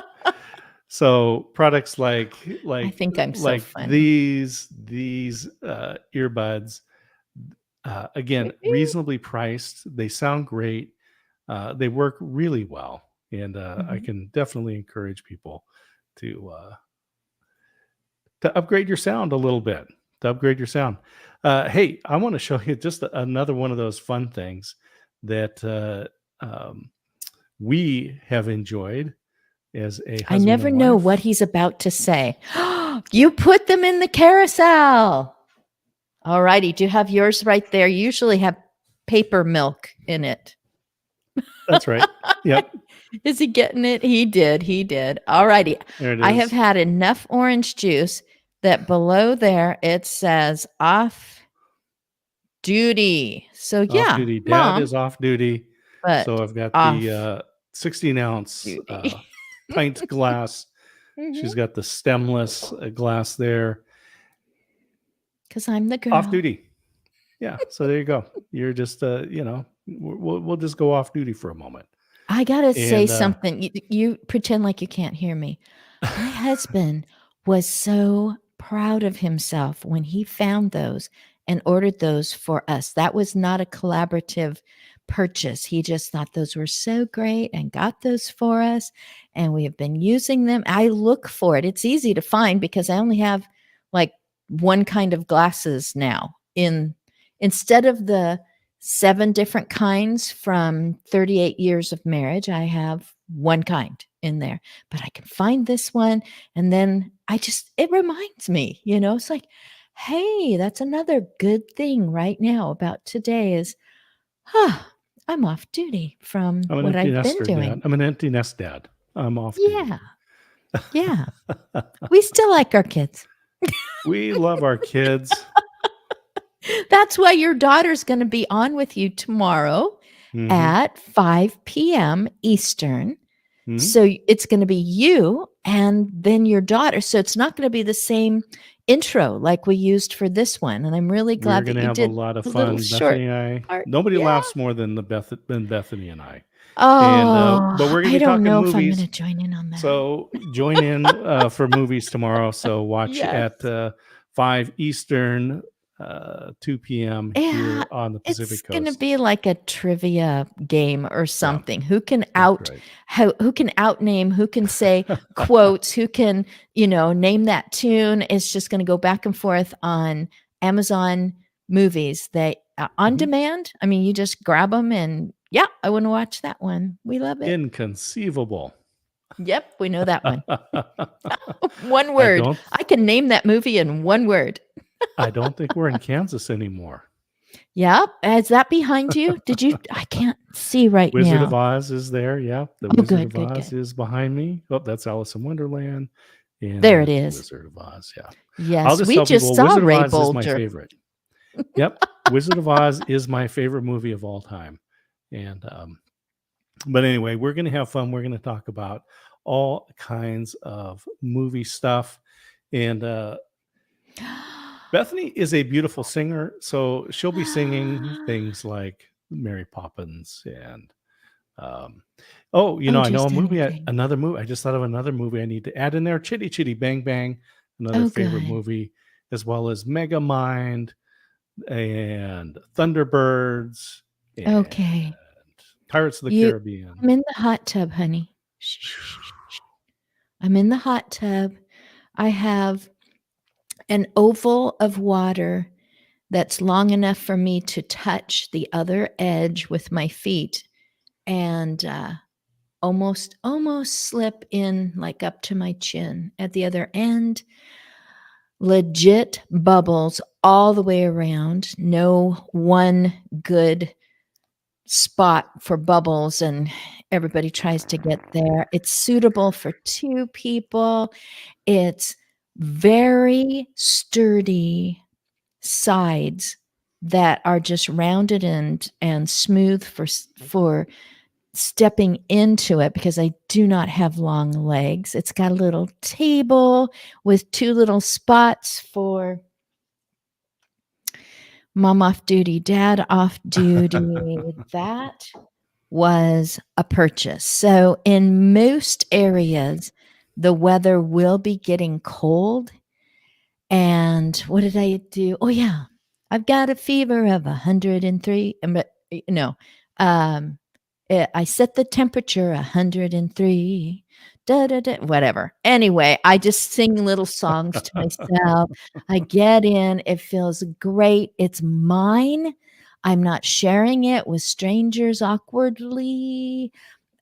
Speaker 1: So products like
Speaker 2: I think I'm so funny.
Speaker 1: these earbuds, again, reasonably priced. They sound great. They work really well, and I can definitely encourage people to upgrade your sound a little bit. To upgrade your sound. Hey, I want to show you just another one of those fun things that we have enjoyed. I
Speaker 2: never know what he's about to say. You put them in the carousel. All righty. Do you have yours right there? You usually have paper milk in it.
Speaker 1: That's right. Yep.
Speaker 2: Is he getting it? He did. All righty. I have had enough orange juice that below there it says off duty. So yeah,
Speaker 1: off duty. Dad is off duty. So I've got the 16-ounce pint glass. She's got the stemless glass there.
Speaker 2: Because I'm the girl.
Speaker 1: Off duty. Yeah. So there you go. You're just, we'll just go off duty for a moment.
Speaker 2: I got to say something. You pretend like you can't hear me. My husband was so proud of himself when he found those and ordered those for us. That was not a collaborative purchase. He just thought those were so great and got those for us, and we have been using them. I look for it. It's easy to find because I only have like one kind of glasses now. Instead of the 7 different kinds from 38 years of marriage. I have one kind in there, but I can find this one. And then it reminds me, it's like, hey, that's another good thing right now about today is, I'm off duty from
Speaker 1: I'm an
Speaker 2: what
Speaker 1: empty
Speaker 2: I've been
Speaker 1: nester
Speaker 2: doing.
Speaker 1: dad. I'm an empty nest dad. I'm off
Speaker 2: Yeah.
Speaker 1: duty.
Speaker 2: Yeah. We still like our kids.
Speaker 1: We love our kids.
Speaker 2: That's why your daughter's going to be on with you tomorrow at 5 p.m. Eastern. So it's going to be you and then your daughter. So it's not going to be the same intro like we used for this one. And I'm really glad that you did
Speaker 1: a lot of
Speaker 2: a
Speaker 1: fun.
Speaker 2: little short
Speaker 1: Bethany and I.
Speaker 2: part.
Speaker 1: Nobody
Speaker 2: Yeah.
Speaker 1: laughs more than Bethany and I.
Speaker 2: Oh,
Speaker 1: but we're going to
Speaker 2: I
Speaker 1: be
Speaker 2: don't
Speaker 1: talking
Speaker 2: know
Speaker 1: movies.
Speaker 2: if I'm going to join in on that.
Speaker 1: So join in for movies tomorrow. So watch at 5 Eastern, 2 p.m. here on the Pacific
Speaker 2: It's
Speaker 1: Coast.
Speaker 2: going to be like a trivia game or something. Who can who can outname, who can say quotes, who can, name that tune. It's just going to go back and forth on Amazon Movies. They on demand. I mean, you just grab them and I want to watch that one. We love it.
Speaker 1: Inconceivable.
Speaker 2: Yep, we know that one. One word. I can name that movie in one word.
Speaker 1: I don't think we're in Kansas anymore.
Speaker 2: Yep. Is that behind you? I can't see right now.
Speaker 1: Wizard of Oz is there. Yeah. The Wizard of Oz is behind me. Oh, that's Alice in Wonderland. And
Speaker 2: there it is.
Speaker 1: Wizard of Oz. Yeah.
Speaker 2: Yes.
Speaker 1: I'll just
Speaker 2: we
Speaker 1: tell
Speaker 2: just
Speaker 1: people,
Speaker 2: saw
Speaker 1: Wizard
Speaker 2: Ray
Speaker 1: of Oz
Speaker 2: Bolger.
Speaker 1: is my favorite. Yep. Wizard of Oz is my favorite movie of all time. And, but anyway, we're going to have fun. We're going to talk about all kinds of movie stuff. And, Bethany is a beautiful singer, so she'll be singing things like Mary Poppins and I know another movie. I just thought of another movie I need to add in there. Chitty Chitty Bang Bang, another favorite movie, as well as Megamind and Thunderbirds and Pirates of the Caribbean.
Speaker 2: I'm in the hot tub, honey. I'm in the hot tub. I have an oval of water that's long enough for me to touch the other edge with my feet and almost slip in like up to my chin at the other end. Legit bubbles all the way around. No one good spot for bubbles and everybody tries to get there. It's suitable for 2 people. It's very sturdy sides that are just rounded and smooth for stepping into it because I do not have long legs. It's got a little table with 2 little spots for mom off duty, dad off duty. That was a purchase. So in most areas, the weather will be getting cold. And what did I do? Oh, yeah. I've got a fever of 103. But, I set the temperature 103. Whatever. Anyway, I just sing little songs to myself. I get in. It feels great. It's mine. I'm not sharing it with strangers awkwardly.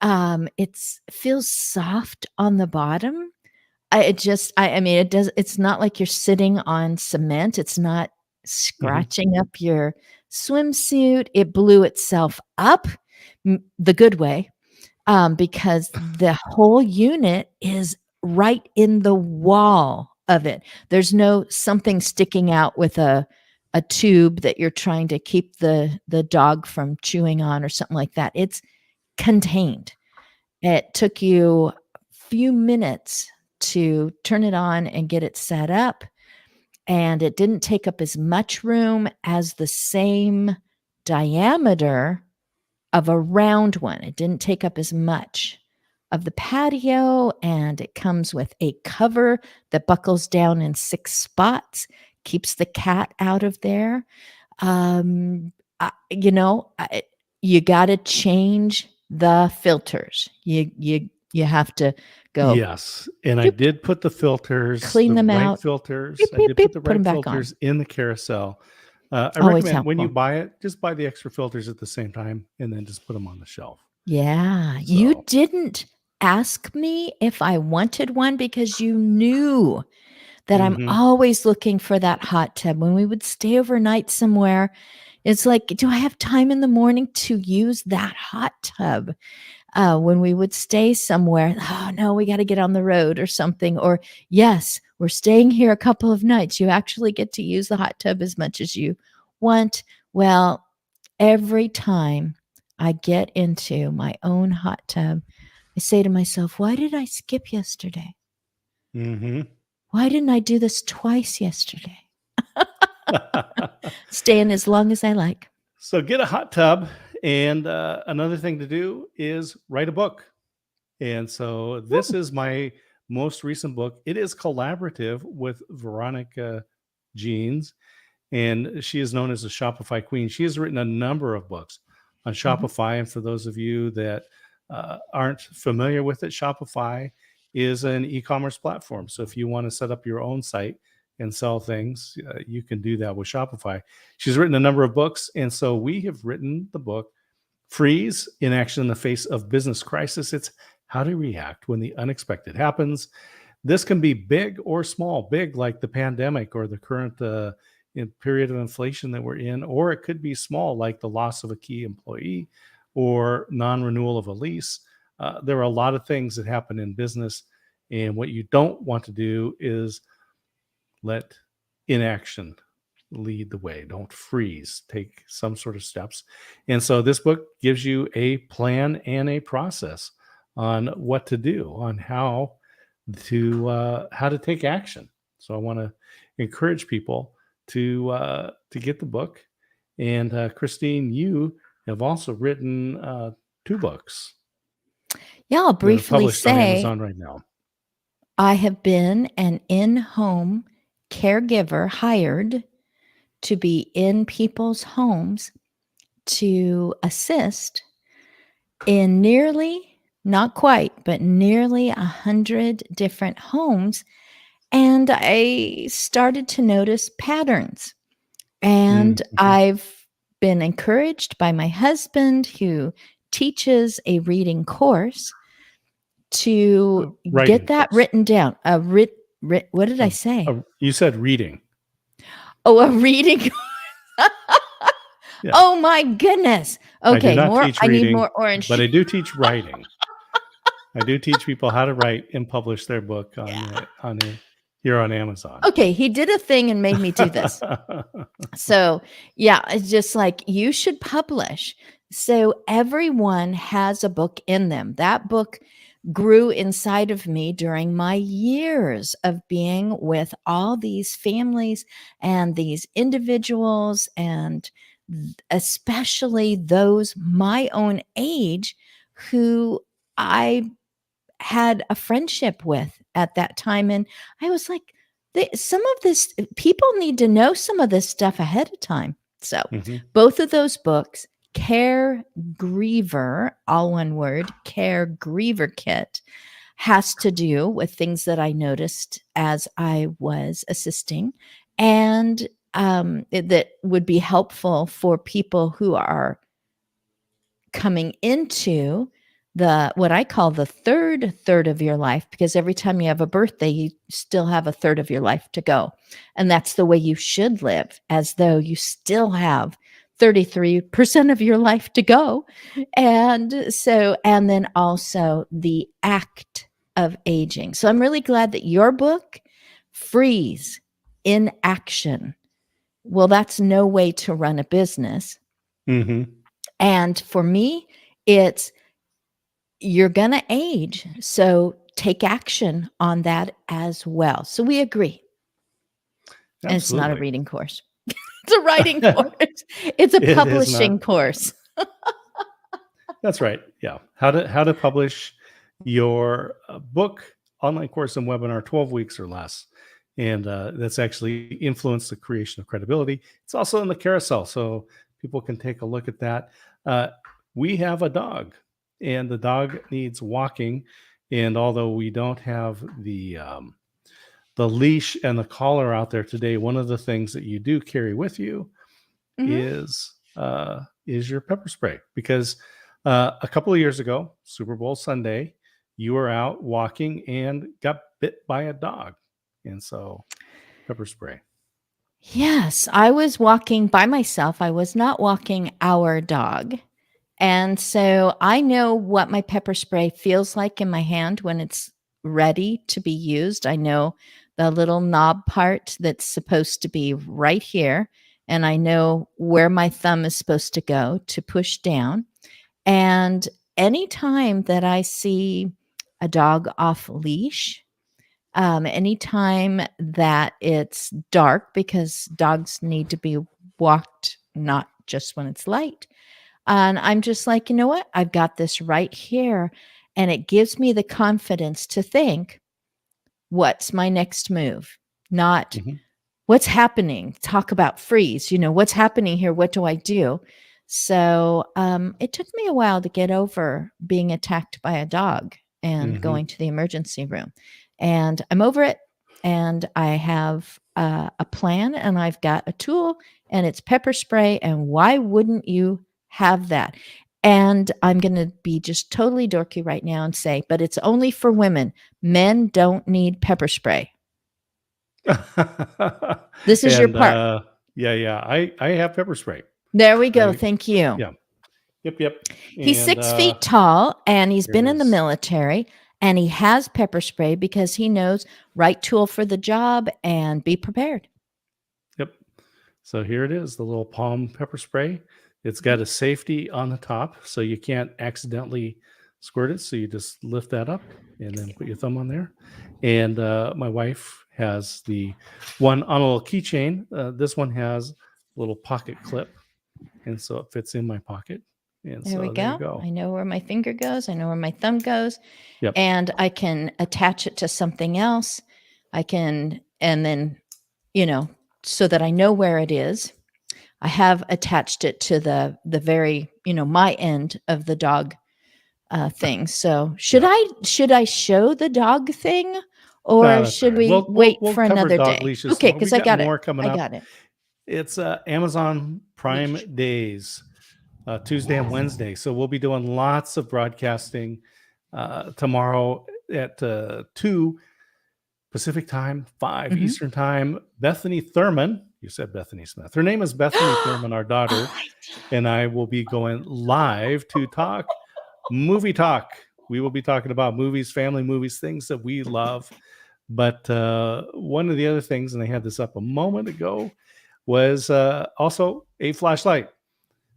Speaker 2: It feels soft on the bottom. It's not like you're sitting on cement. It's not scratching up your swimsuit. It blew itself up the good way. Because the whole unit is right in the wall of it. There's no something sticking out with a tube that you're trying to keep the dog from chewing on or something like that. It's contained. It took you a few minutes to turn it on and get it set up. And it didn't take up as much room as the same diameter of a round one. It didn't take up as much of the patio, and it comes with a cover that buckles down in 6 spots, keeps the cat out of there. You got to change the filters. You have to go.
Speaker 1: Yes, and I did put the filters,
Speaker 2: clean them out.
Speaker 1: Filters.
Speaker 2: Beep,
Speaker 1: I did
Speaker 2: beep,
Speaker 1: put the
Speaker 2: put them
Speaker 1: right
Speaker 2: back
Speaker 1: filters in the carousel. I
Speaker 2: Always
Speaker 1: recommend when you
Speaker 2: helpful.
Speaker 1: buy it, just buy the extra filters at the same time and then just put them on the shelf.
Speaker 2: Yeah. You
Speaker 1: So,
Speaker 2: didn't ask me if I wanted one because you knew that I'm
Speaker 1: mhm.
Speaker 2: always looking for that hot tub. When we would stay overnight somewhere, it's like, do I have time in the morning to use that hot tub? When we would stay somewhere, oh no, we got to get on the road or something. Or yes, we're staying here a couple of nights. You actually get to use the hot tub as much as you want. Well, every time I get into my own hot tub, I say to myself, why did I skip yesterday?
Speaker 1: Mhm.
Speaker 2: Why didn't I do this twice yesterday? Stay in as long as I like.
Speaker 1: So get a hot tub, and another thing to do is write a book. And so this
Speaker 2: Ooh.
Speaker 1: is my most recent book. It is collaborative with Veronica Jeans, and she is known as the Shopify Queen. She has written a number of books on
Speaker 2: Mhm.
Speaker 1: Shopify. And for those of you that aren't familiar with it, Shopify is an e-commerce platform. So if you want to set up your own site and sell things, you can do that with Shopify. She's written a number of books, and so we have written the book Freeze in Action in the Face of Business Crisis. It's how to react when the unexpected happens. This can be big or small, big like the pandemic or the current period of inflation that we're in, or it could be small like the loss of a key employee or non renewal of a lease. There are a lot of things that happen in business. And what you don't want to do is let inaction lead the way. Don't freeze. Take some sort of steps. And so this book gives you a plan and a process on what to do, on how to take action. So I want to encourage people to get the book. And Christine, you have also written 2 books
Speaker 2: Yeah, I'll
Speaker 1: that are
Speaker 2: briefly
Speaker 1: published on
Speaker 2: say
Speaker 1: Amazon right now.
Speaker 2: I have been an in home caregiver hired to be in people's homes to assist in nearly, not quite, but nearly 100 different homes. And I started to notice patterns. And
Speaker 1: Mhm.
Speaker 2: I've been encouraged by my husband, who teaches a reading course, to
Speaker 1: Writing
Speaker 2: get that
Speaker 1: course.
Speaker 2: written down. What did I say?
Speaker 1: You said reading.
Speaker 2: Oh, a reading.
Speaker 1: Yeah.
Speaker 2: Oh my goodness.
Speaker 1: I do
Speaker 2: Okay,
Speaker 1: not
Speaker 2: more.
Speaker 1: teach
Speaker 2: I need
Speaker 1: reading,
Speaker 2: more orange.
Speaker 1: but I do teach writing. I do teach people how to write and publish their book
Speaker 2: Yeah.
Speaker 1: here on Amazon.
Speaker 2: Okay, he did a thing and made me do this. So, yeah, it's just like you should publish. So everyone has a book in them. That book grew inside of me during my years of being with all these families and these individuals, and especially those my own age who I had a friendship with at that time. And I was like, some of this, people need to know some of this stuff ahead of time. So
Speaker 1: Mhm.
Speaker 2: both of those books, Care Griever, all one word, Care Griever Kit, has to do with things that I noticed as I was assisting, and that would be helpful for people who are coming into the what I call the third of your life, because every time you have a birthday, you still have a third of your life to go. And that's the way you should live, as though you still have 33% of your life to go. And so, and then also the act of aging. So I'm really glad that your book, Freeze in Action, well, that's no way to run a business.
Speaker 1: Mhm.
Speaker 2: And for me, it's you're going to age. So take action on that as well. So we agree. And it's not a
Speaker 1: Absolutely.
Speaker 2: reading course, it's a writing course, it's a
Speaker 1: It is not.
Speaker 2: publishing course.
Speaker 1: That's right. Yeah. How to publish your book, online course, and webinar 12 weeks or less. And that's actually influenced the creation of credibility. It's also in the carousel, so people can take a look at that. Uh, we have a dog, and the dog needs walking. And although we don't have the leash and the collar out there today, one of the things that you do carry with you is your pepper spray, because a couple of years ago, Super Bowl Sunday, you were out walking and got bit by a dog, and so pepper spray.
Speaker 2: Yes, I was walking by myself. I was not walking our dog. And so I know what my pepper spray feels like in my hand when it's ready to be used. I know the little knob part that's supposed to be right here. And I know where my thumb is supposed to go to push down. And anytime that I see a dog off leash, anytime that it's dark, because dogs need to be walked not just when it's light, and I'm just like, you know what? I've got this right here. And it gives me the confidence to think, what's my next move? Not what's happening. Talk about freeze. What's happening here? What do I do? So it took me a while to get over being attacked by a dog and going to the emergency room. And I'm over it. And I have a plan, and I've got a tool, and it's pepper spray. And why wouldn't you have that? And I'm going to be just totally dorky right now and say, but it's only for women. Men don't need pepper spray. This is your part.
Speaker 1: Yeah. I have pepper spray.
Speaker 2: There we go. Thank you.
Speaker 1: Yeah. Yep.
Speaker 2: He's 6 feet tall, and he's been in the military, and he has pepper spray because he knows right tool for the job, and be prepared.
Speaker 1: Yep. So here it is, the little palm pepper spray. It's got a safety on the top, so you can't accidentally squirt it. So you just lift that up and then put your thumb on there. And my wife has the one on a little keychain. This one has a little pocket clip, and so it fits in my pocket. And
Speaker 2: there
Speaker 1: so
Speaker 2: we
Speaker 1: there you
Speaker 2: go. I know where my finger goes. I know where my thumb goes.
Speaker 1: Yep.
Speaker 2: And I can attach it to something else. And then, so that I know where it is. I have attached it to the very, my end of the dog thing. So should I show the dog thing, or should we wait for another day?
Speaker 1: Leashes.
Speaker 2: Okay, because I got
Speaker 1: more
Speaker 2: it.
Speaker 1: Coming up.
Speaker 2: I got it.
Speaker 1: It's Amazon Prime Days, Tuesday and Wednesday. So we'll be doing lots of broadcasting tomorrow at 2 Pacific time, 5 Eastern time. Bethany Thurman, you said Bethany Smith. Her name is Bethany Thurman, our daughter, and I will be going live to talk movie talk. We will be talking about movies, family movies, things that we love. But one of the other things, and I had this up a moment ago, was also a flashlight.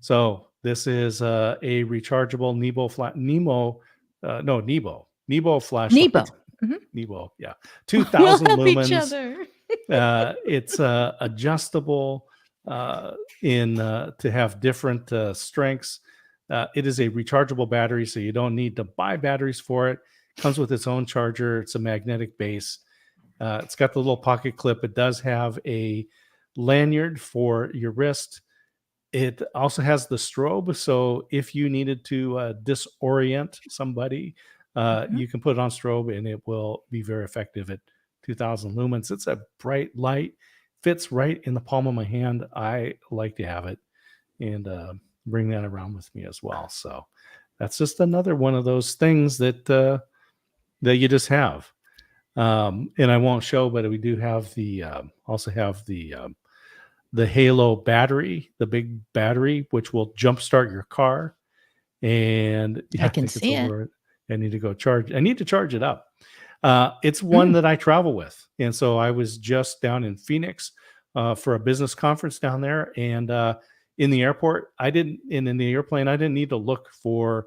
Speaker 1: So this is a rechargeable Nebo flashlight. Nebo, yeah, 2,000 lumens. It's adjustable to have different strengths. It is a rechargeable battery, so you don't need to buy batteries for it. Comes with its own charger. It's a magnetic base. It's got the little pocket clip. It does have a lanyard for your wrist. It also has the strobe, so if you needed to disorient somebody, you can put it on strobe, and it will be very effective at 2,000 lumens. It's a bright light, fits right in the palm of my hand. I like to have it and bring that around with me as well. So that's just another one of those things that you just have. And I won't show, but we do have also have the Halo battery, the big battery, which will jumpstart your car. And
Speaker 2: I can see it.
Speaker 1: I need to go charge. I need to charge it up. It's one that I travel with. And so I was just down in Phoenix for a business conference down there. And in the airport, in the airplane, I didn't need to look for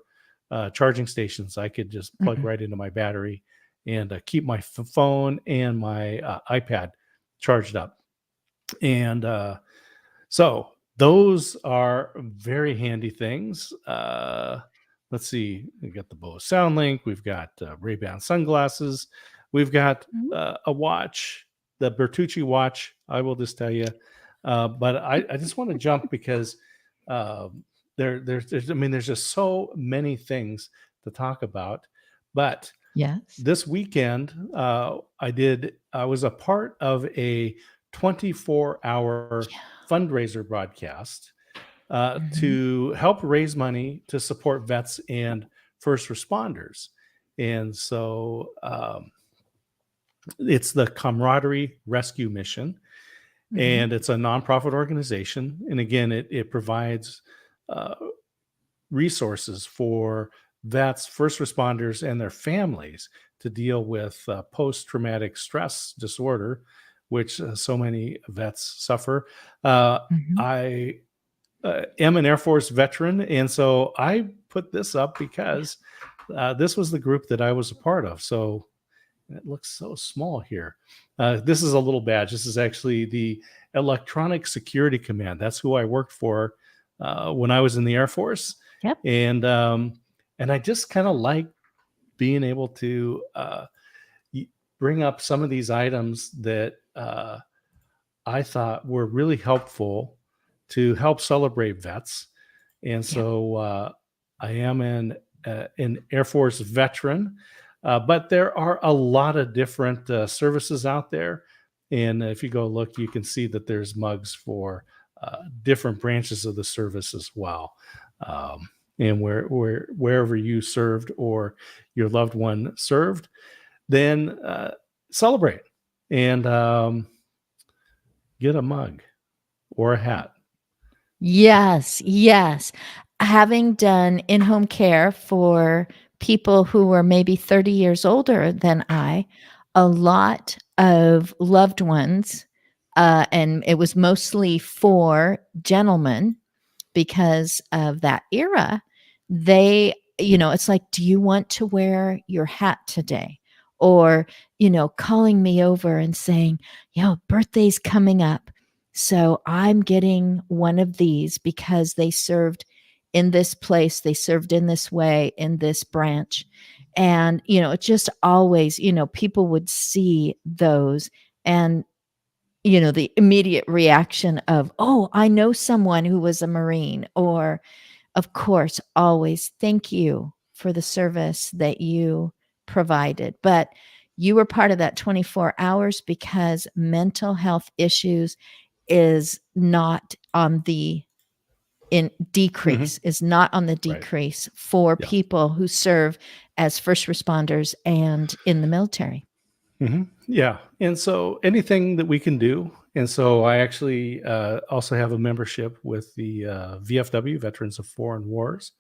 Speaker 1: charging stations. I could just plug right into my battery and keep my phone and my iPad charged up. And so those are very handy things. Let's see. We've got the Bose SoundLink. We've got Ray-Ban sunglasses. We've got a watch, the Bertucci watch. I will just tell you. But I just want to jump because there's just so many things to talk about. But
Speaker 2: yes,
Speaker 1: this weekend I was a part of a 24-hour fundraiser broadcast to help raise money to support vets and first responders. And so it's the Camaraderie Rescue Mission, and it's a nonprofit organization. And again, it provides resources for vets, first responders, and their families to deal with post-traumatic stress disorder, which so many vets suffer. I am an Air Force veteran, and so I put this up because this was the group that I was a part of. So it looks so small here. This is a little badge. This is actually the Electronic Security Command. That's who I worked for when I was in the Air Force.
Speaker 2: Yep.
Speaker 1: And I just kind of like being able to bring up some of these items that I thought were really helpful to help celebrate vets. And so I am an Air Force veteran, but there are a lot of different services out there. And if you go look, you can see that there's mugs for different branches of the service as well. And wherever you served or your loved one served, then celebrate and get a mug or a hat.
Speaker 2: Yes. Having done in-home care for people who were maybe 30 years older than I, a lot of loved ones, and it was mostly for gentlemen because of that era, they, it's like, do you want to wear your hat today? Or, calling me over and saying, birthday's coming up. So I'm getting one of these because they served in this place, they served in this way, in this branch. And, it just always, people would see those and, the immediate reaction of, oh, I know someone who was a Marine, or of course, always thank you for the service that you provided. But you were part of that 24 hours because mental health issues is not on the decrease, is not on the decrease for people who serve as first responders and in the military.
Speaker 1: Yeah. And so anything that we can do. And so I actually also have a membership with the VFW, Veterans of Foreign Wars.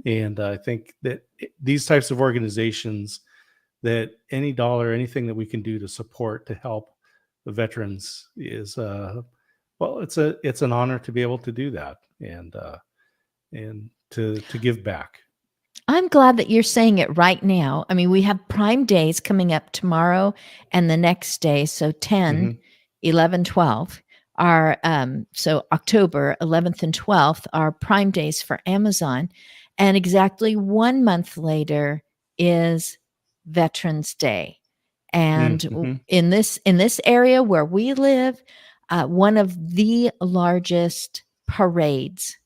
Speaker 1: And I think that these types of organizations, that any dollar, anything that we can do to support, to help the veterans is, well, it's an honor to be able to do that and to give back.
Speaker 2: I'm glad that you're saying it right now. I mean, we have Prime Days coming up tomorrow and the next day. So 10, 11, 12 are, so October 11th and 12th are Prime Days for Amazon. And exactly 1 month later is Veterans Day. And in this area where we live, one of the largest parades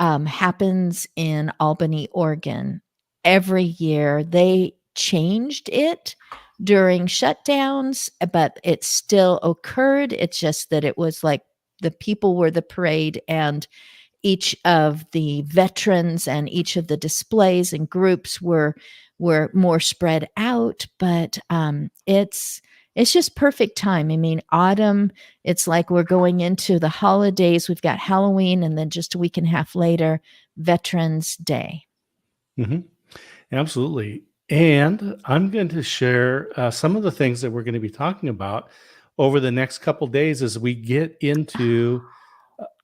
Speaker 2: happens in Albany, Oregon. Every year they changed it during shutdowns, but it still occurred. It's just that it was like the people were the parade, and each of the veterans and each of the displays and groups were more spread out. But it's just perfect time. I mean, autumn, it's like we're going into the holidays. We've got Halloween, and then just a week and a half later, Veterans Day.
Speaker 1: Absolutely. And I'm going to share some of the things that we're going to be talking about over the next couple days as we get into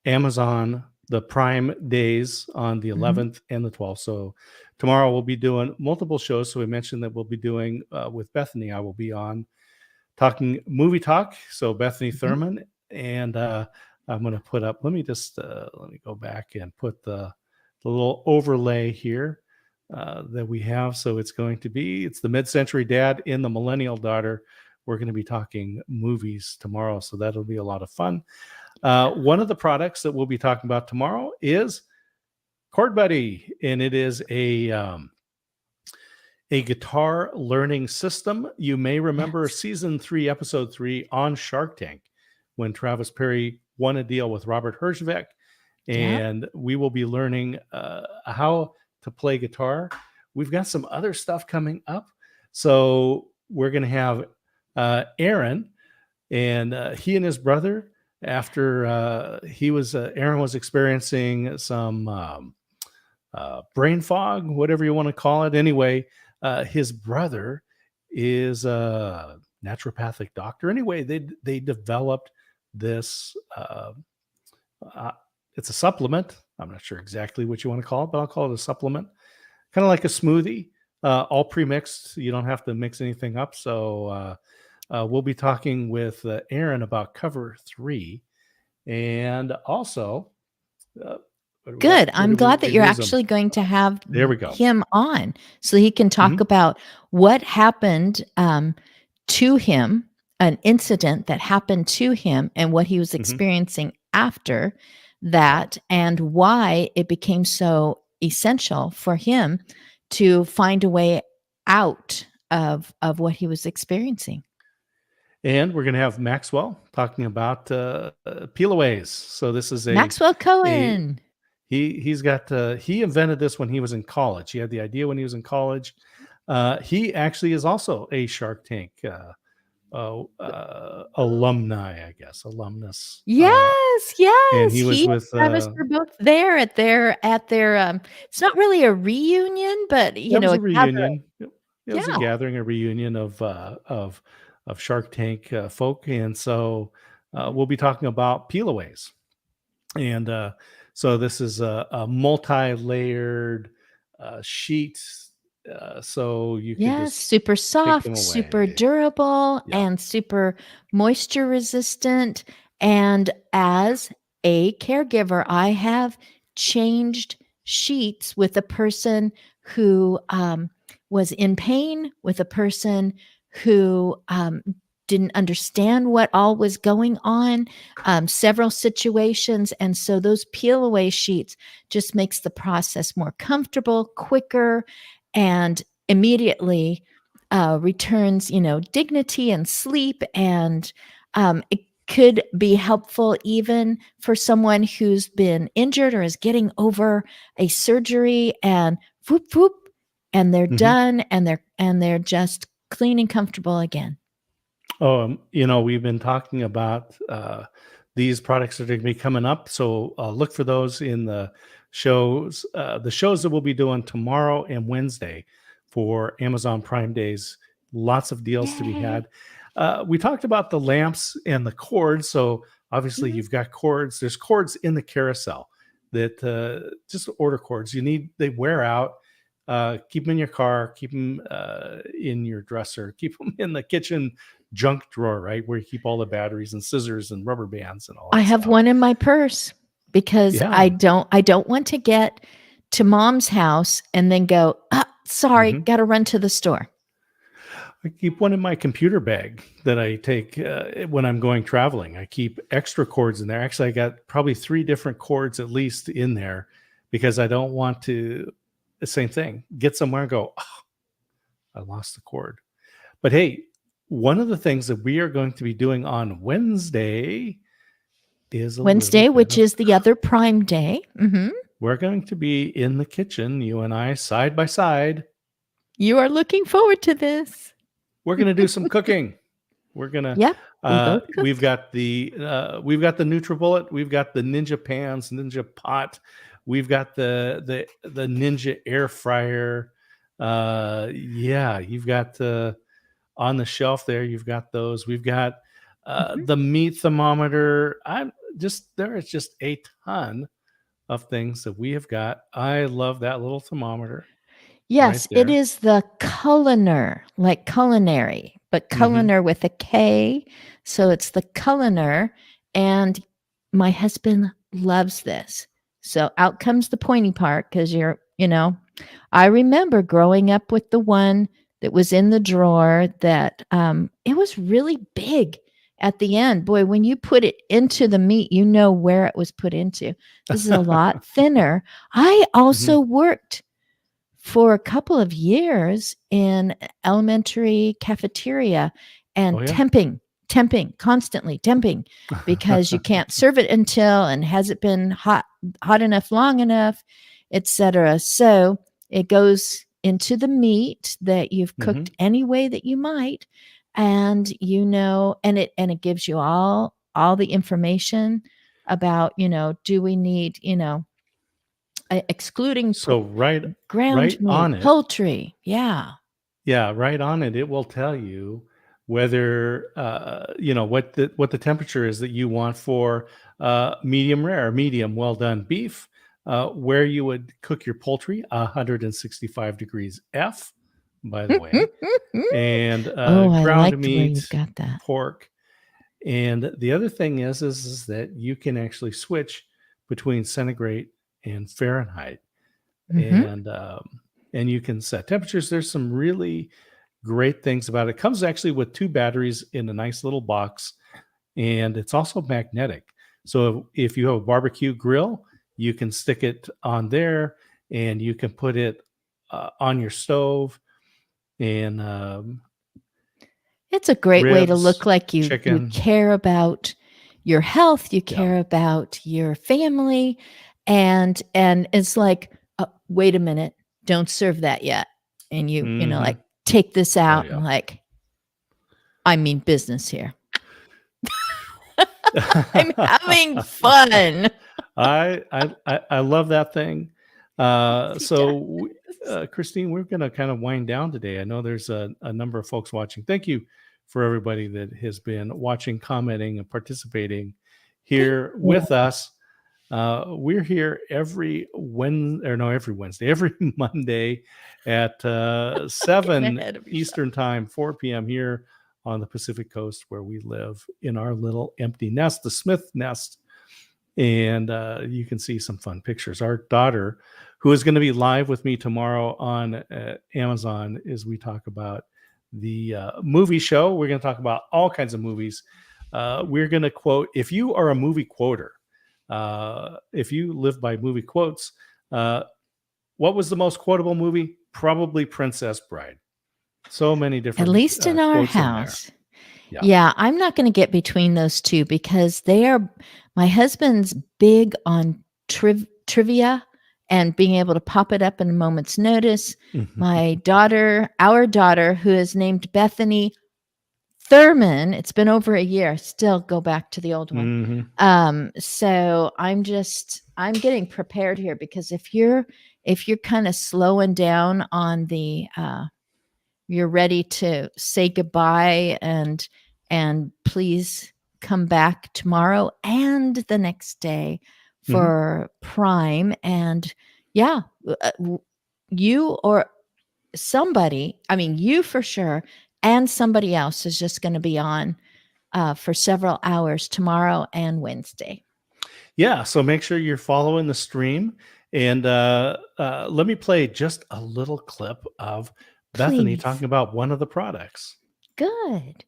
Speaker 1: Amazon, the Prime Days on the 11th and the 12th. So tomorrow we'll be doing multiple shows. So we mentioned that we'll be doing with Bethany, I will be on talking movie talk. So Bethany Thurman, and I'm going to put up, let me go back and put the little overlay here that we have. So it's the Mid-Century Dad and the Millennial Daughter. We're going to be talking movies tomorrow. So that'll be a lot of fun. One of the products that we'll be talking about tomorrow is Chord Buddy, and it is a guitar learning system. You may remember season 3, episode 3 on Shark Tank, when Travis Perry won a deal with Robert Herjavec, and we will be learning how to play guitar. We've got some other stuff coming up. So we're going to have Aaron, and he and his brother, after Aaron was experiencing some brain fog, whatever you want to call it. Anyway, his brother is a naturopathic doctor. Anyway, they developed this. It's a supplement. I'm not sure exactly what you want to call it, but I'll call it a supplement, kind of like a smoothie, all pre-mixed. You don't have to mix anything up. So we'll be talking with Aaron about Cover 3, and also.
Speaker 2: Good. I'm glad that you're actually going to have him on so he can talk about what happened to him, an incident that happened to him, and what he was experiencing after that, and why it became so essential for him to find a way out of what he was experiencing.
Speaker 1: And we're going to have Maxwell talking about peel-aways. So this is
Speaker 2: Maxwell Cohen.
Speaker 1: He's got he invented this when he was in college. He had the idea when he was in college. He actually is also a Shark Tank alumni, I guess, alumnus.
Speaker 2: Yes, yes.
Speaker 1: And he was with
Speaker 2: Travis were both there at their it's not really a reunion, but
Speaker 1: it was a reunion. It was a gathering, a reunion of Shark Tank folk, and so we'll be talking about peel-aways. And so this is a multi-layered sheet. So you can just
Speaker 2: super soft, super durable, and super moisture resistant. And as a caregiver, I have changed sheets with a person who was in pain, with a person who didn't understand what all was going on, several situations. And so those peel-away sheets just makes the process more comfortable, quicker, and immediately returns, dignity and sleep. And it could be helpful even for someone who's been injured or is getting over a surgery, and whoop, whoop, and they're done, and they're just clean and comfortable again.
Speaker 1: Oh, we've been talking about these products that are going to be coming up. So look for those in the shows that we'll be doing tomorrow and Wednesday for Amazon Prime Days. Lots of deals to be had. We talked about the lamps and the cords. So obviously you've got cords. There's cords in the carousel that just order cords. They wear out. Keep them in your car, keep them in your dresser, keep them in the kitchen junk drawer, right, where you keep all the batteries and scissors and rubber bands and all that.
Speaker 2: I have one in my purse because I don't want to get to mom's house and then go, sorry, got to run to the store.
Speaker 1: I keep one in my computer bag that I take when I'm going traveling. I keep extra cords in there. Actually, I got probably 3 different cords at least in there because I don't want to, the same thing, get somewhere and go, I lost the cord. But hey, one of the things that we are going to be doing on Wednesday is
Speaker 2: which is the other Prime Day.
Speaker 1: We're going to be in the kitchen, you and I, side by side.
Speaker 2: You are looking forward to this.
Speaker 1: We're going to do some cooking. We're going to, we've got the NutriBullet. We've got the Ninja Pans, Ninja Pot. We've got the Ninja Air Fryer. You've got on the shelf there. You've got those. We've got the meat thermometer. There is just a ton of things that we have got. I love that little thermometer.
Speaker 2: Yes, it is the Culinor, like culinary, but Culinor with a K. So it's the Culinor, and my husband loves this. So out comes the pointy part, because I remember growing up with the one that was in the drawer that it was really big at the end. Boy, when you put it into the meat, you know where it was put into. This is a lot thinner. I also worked for a couple of years in elementary cafeteria and temping constantly temping, because you can't serve it until, and has it been hot enough, long enough, etc. So it goes into the meat that you've cooked any way that you might, and and it gives you all the information about, do we need, excluding
Speaker 1: So
Speaker 2: ground
Speaker 1: right
Speaker 2: meat,
Speaker 1: on it.
Speaker 2: poultry. Yeah.
Speaker 1: Yeah, right on it. It will tell you whether what the temperature is that you want for medium rare, medium well done beef, where you would cook your poultry, 165 degrees F, by the way, and
Speaker 2: Oh, I
Speaker 1: ground
Speaker 2: liked where you
Speaker 1: meat,
Speaker 2: got that.
Speaker 1: pork. And the other thing is that you can actually switch between centigrade and Fahrenheit, and you can set temperatures. There's some really great things about it. It comes actually with 2 batteries in a nice little box, and it's also magnetic. So if you have a barbecue grill, you can stick it on there, and you can put it on your stove, and
Speaker 2: it's a great way to
Speaker 1: ribs,
Speaker 2: look like you
Speaker 1: chicken.
Speaker 2: care about your health, you care about your family, and it's like, wait a minute, don't serve that yet. And you like, take this out and like, I mean business here. I'm having fun.
Speaker 1: I love that thing. So Christine, we're going to kind of wind down today. I know there's a number of folks watching. Thank you for everybody that has been watching, commenting, and participating here with us. We're here every Wednesday, every Monday at 7 Eastern time, 4 p.m. here on the Pacific Coast, where we live in our little empty nest, the Smith nest. And you can see some fun pictures. Our daughter, who is going to be live with me tomorrow on Amazon, as we talk about the movie show. We're going to talk about all kinds of movies. We're going to quote, if you are a movie quoter, if you live by movie quotes, what was the most quotable movie? Probably Princess Bride. So many different,
Speaker 2: at least in our house. Yeah, I'm not going to get between those two, because my husband's big on trivia and being able to pop it up in a moment's notice. Our daughter, who is named Bethany Thurman, it's been over a year, still go back to the old one. So I'm getting prepared here, because if you're kind of slowing down on the you're ready to say goodbye and please come back tomorrow and the next day for Prime. And you or somebody, I mean, you for sure, and somebody else is just going to be on for several hours tomorrow and Wednesday.
Speaker 1: Yeah, so make sure you're following the stream. And let me play just a little clip of Bethany talking about one of the products.
Speaker 2: Good.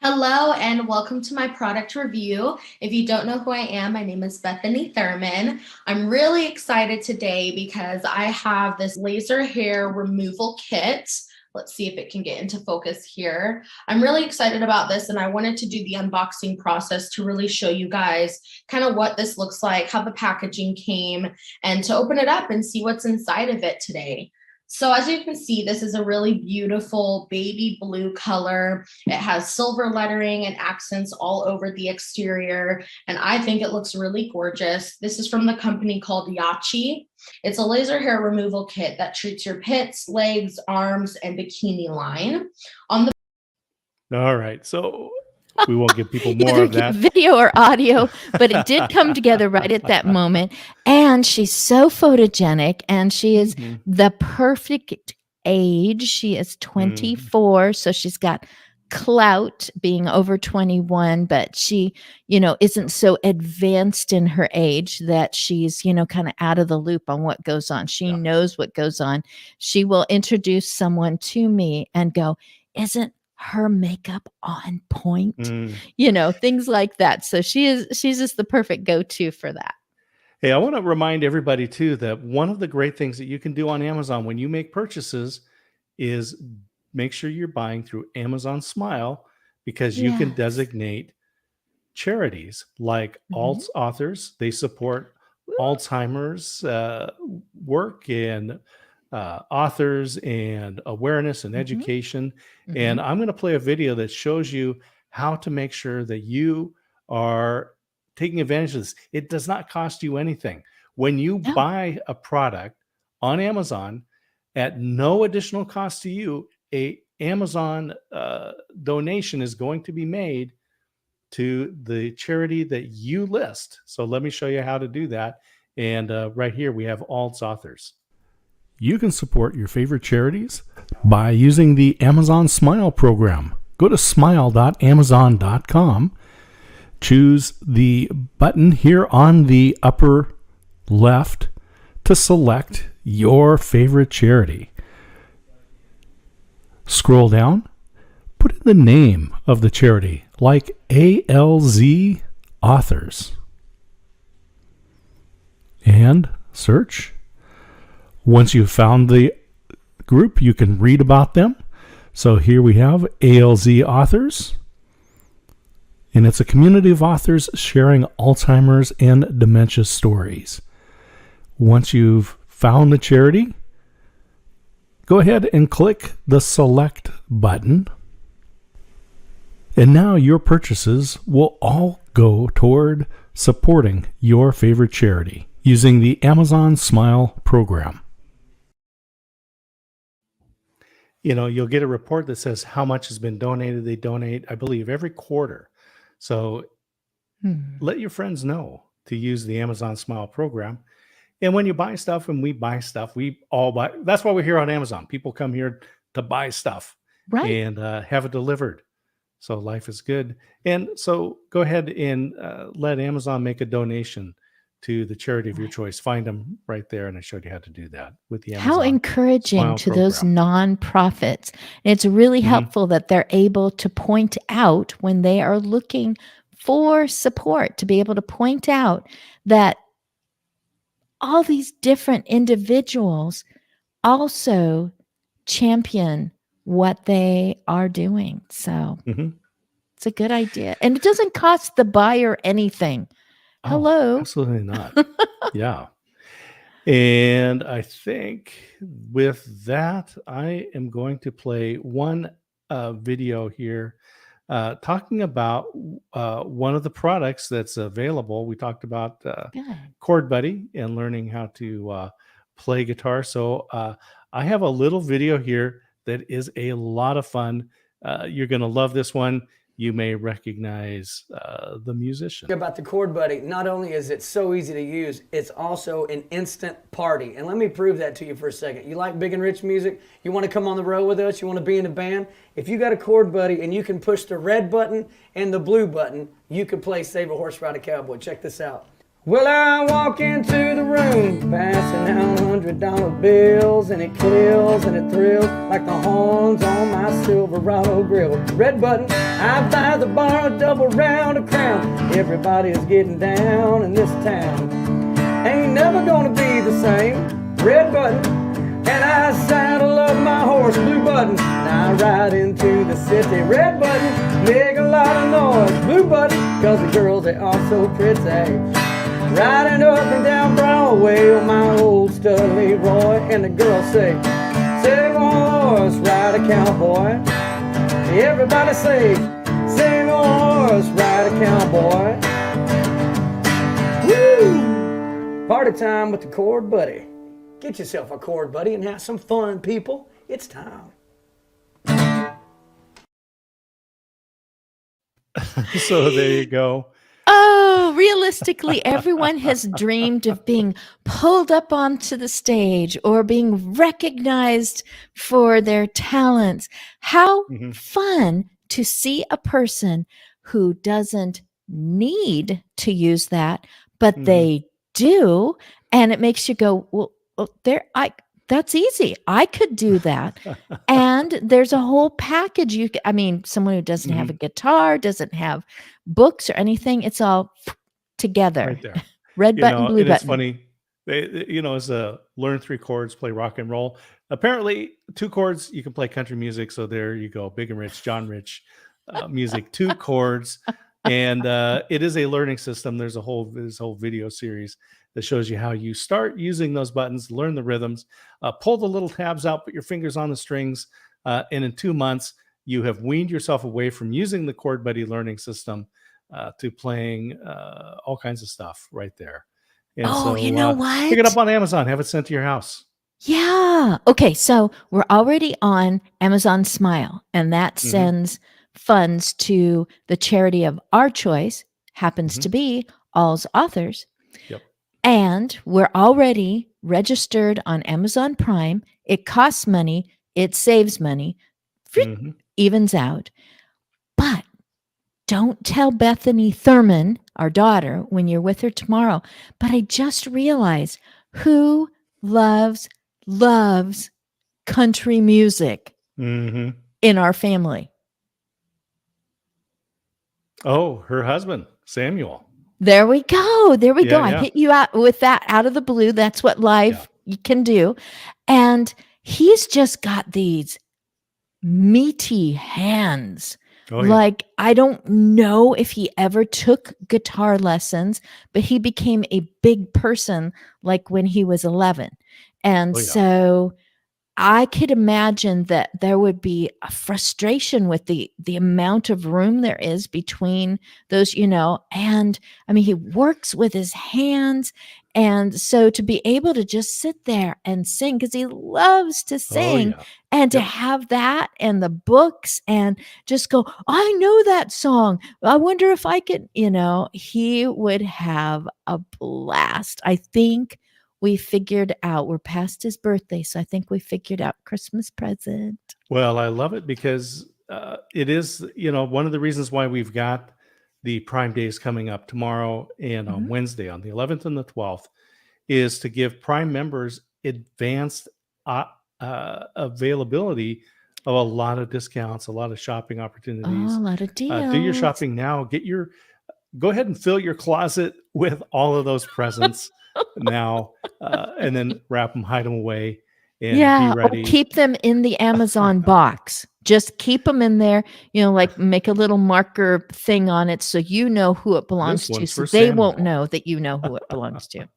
Speaker 3: Hello and welcome to my product review. If you don't know who I am, my name is Bethany Thurman. I'm really excited today because I have this laser hair removal kit. Let's see if it can get into focus here. I'm really excited about this, and I wanted to do the unboxing process to really show you guys kind of what this looks like, how the packaging came, and to open it up and see what's inside of it today. So as you can see, this is a really beautiful baby blue color. It has silver lettering and accents all over the exterior, and I think it looks really gorgeous. This is from the company called Yachi. It's a laser hair removal kit that treats your pits, legs, arms, and bikini line. All
Speaker 1: right, so we won't give people more of that
Speaker 2: video or audio, but it did come together right at that moment. And she's so photogenic, and she is the perfect age. She is 24, so she's got clout being over 21, but she, isn't so advanced in her age that she's, kind of out of the loop on what goes on. She knows what goes on. She will introduce someone to me and go, isn't her makeup on point? Things like that. So she's just the perfect go-to for that.
Speaker 1: Hey, I want to remind everybody too that one of the great things that you can do on Amazon when you make purchases is make sure you're buying through Amazon Smile, because you can
Speaker 2: Yes.
Speaker 1: designate charities like Alt Authors. They support Alzheimer's work and authors and awareness and education. And I'm going to play a video that shows you how to make sure that you are taking advantage of this. It does not cost you anything. When you buy a product on Amazon at no additional cost to you, a Amazon donation is going to be made to the charity that you list. So let me show you how to do that. And right here we have Alt Authors. You can support your favorite charities by using the Amazon Smile program. Go to smile.amazon.com. Choose the button here on the upper left to select your favorite charity. Scroll down, put in the name of the charity, like ALZ Authors, and search. Once you've found the group, you can read about them. So here we have ALZ Authors, and it's a community of authors sharing Alzheimer's and dementia stories. Once you've found the charity, go ahead and click the Select button. And now your purchases will all go toward supporting your favorite charity using the Amazon Smile program. You know, you'll get a report that says how much has been donated. They donate, I believe, every quarter. So let your friends know to use the Amazon Smile program. And when you buy stuff, and we buy stuff, we all buy. That's why we're here on Amazon. People come here to buy stuff,
Speaker 2: Right.
Speaker 1: and have it delivered. So life is good. And so go ahead and let Amazon make a donation to the charity of your choice. Find them right there. And I showed you how to do that with the Amazon
Speaker 2: How encouraging
Speaker 1: Smile
Speaker 2: to those
Speaker 1: program.
Speaker 2: nonprofits. It's really helpful that they're able to point out when they are looking for support, to be able to point out that all these different individuals also champion what they are doing. So it's a good idea. And it doesn't cost the buyer anything.
Speaker 1: Oh,
Speaker 2: Hello.
Speaker 1: absolutely not. Yeah. And I think with that, I am going to play one video here talking about one of the products that's available. We talked about
Speaker 2: Good.
Speaker 1: Chord Buddy and learning how to play guitar. So I have a little video here that is a lot of fun. You're going to love this one. You may recognize the musician.
Speaker 4: About the Chord Buddy, not only is it so easy to use, it's also an instant party. And let me prove that to you for a second. You like big and rich music? You want to come on the road with us? You want to be in a band? If you got a Chord Buddy and you can push the red button and the blue button, you can play Save a Horse, Ride a Cowboy. Check this out. Well, I walk into the room, passing out $100 bills, and it kills and it thrills like the horns on my Silverado grill. Red button, I buy the bar a double round of Crown. Everybody is getting down in this town. Ain't never gonna be the same. Red button, and I saddle up my horse. Blue button, now I ride into the city. Red button, make a lot of noise. Blue button, cause the girls they are so pretty. Riding up and down Broadway on my old stud Leroy, and the girls say, save a horse, ride a cowboy. Everybody say, save a horse, ride a cowboy. Woo! Party time with the Chord Buddy. Get yourself a Chord Buddy and have some fun, people. It's time.
Speaker 1: So there you go.
Speaker 2: Oh, realistically, everyone has dreamed of being pulled up onto the stage or being recognized for their talents. How fun to see a person who doesn't need to use that, but they do. And it makes you go, well, that's easy. I could do that. And there's a whole package. I mean, someone who doesn't have a guitar, doesn't have books or anything, it's all together.
Speaker 1: Right there.
Speaker 2: Red button, blue
Speaker 1: It's
Speaker 2: button.
Speaker 1: funny. As a learn 3 chords, play rock and roll. Apparently, 2 chords, you can play country music. So there you go. Big and Rich, John Rich music, 2 chords. And it is a learning system. There's this whole video series that shows you how you start using those buttons, learn the rhythms, pull the little tabs out, put your fingers on the strings. And in 2 months, you have weaned yourself away from using the Chord Buddy learning system to playing all kinds of stuff right there. And
Speaker 2: Oh, you know what?
Speaker 1: pick it up on Amazon, have it sent to your house.
Speaker 2: Yeah. Okay. So we're already on Amazon Smile, and that
Speaker 1: Mhm.
Speaker 2: sends funds to the charity of our choice, happens
Speaker 1: Mhm.
Speaker 2: to be All's Authors.
Speaker 1: Yep.
Speaker 2: And we're already registered on Amazon Prime. It costs money, it saves money,
Speaker 1: Mhm.
Speaker 2: evens out. But don't tell Bethany Thurman, our daughter, when you're with her tomorrow. But I just realized who loves country music
Speaker 1: Mhm.
Speaker 2: in our family.
Speaker 1: Oh, her husband, Samuel.
Speaker 2: There we go. There we go.
Speaker 1: Yeah,
Speaker 2: I
Speaker 1: yeah.
Speaker 2: hit you out with that out of the blue. That's what live you can do. And he's just got these meaty hands.
Speaker 1: Oh, yeah.
Speaker 2: Like, I don't know if he ever took guitar lessons, but he became a big person like when he was 11. And
Speaker 1: Oh, yeah.
Speaker 2: so I could imagine that there would be a frustration with the amount of room there is between those, and I mean, he works with his hands. And so to be able to just sit there and sing, because he loves to
Speaker 1: Oh,
Speaker 2: sing,
Speaker 1: yeah.
Speaker 2: and to
Speaker 1: Yep.
Speaker 2: have that and the books and just go, I know that song. I wonder if I could, he would have a blast. I think we figured out, we're past his birthday, so I think we figured out Christmas present.
Speaker 1: Well, I love it because it is, one of the reasons why we've got the Prime Days coming up tomorrow and on
Speaker 2: Mhm.
Speaker 1: Wednesday, on the 11th and the 12th, is to give Prime members advanced availability of a lot of discounts, a lot of shopping
Speaker 2: Oh,
Speaker 1: opportunities.
Speaker 2: a lot of
Speaker 1: Do your
Speaker 2: deals.
Speaker 1: shopping now. Go ahead and fill your closet with all of those presents now, and then wrap them, hide them away, and be
Speaker 2: Yeah, or
Speaker 1: ready.
Speaker 2: keep them in the Amazon box. Just keep them in there, like make a little marker thing on it so you know who it belongs
Speaker 1: This
Speaker 2: to,
Speaker 1: one's
Speaker 2: so
Speaker 1: for
Speaker 2: they won't
Speaker 1: Samuel.
Speaker 2: know that you know who it belongs to.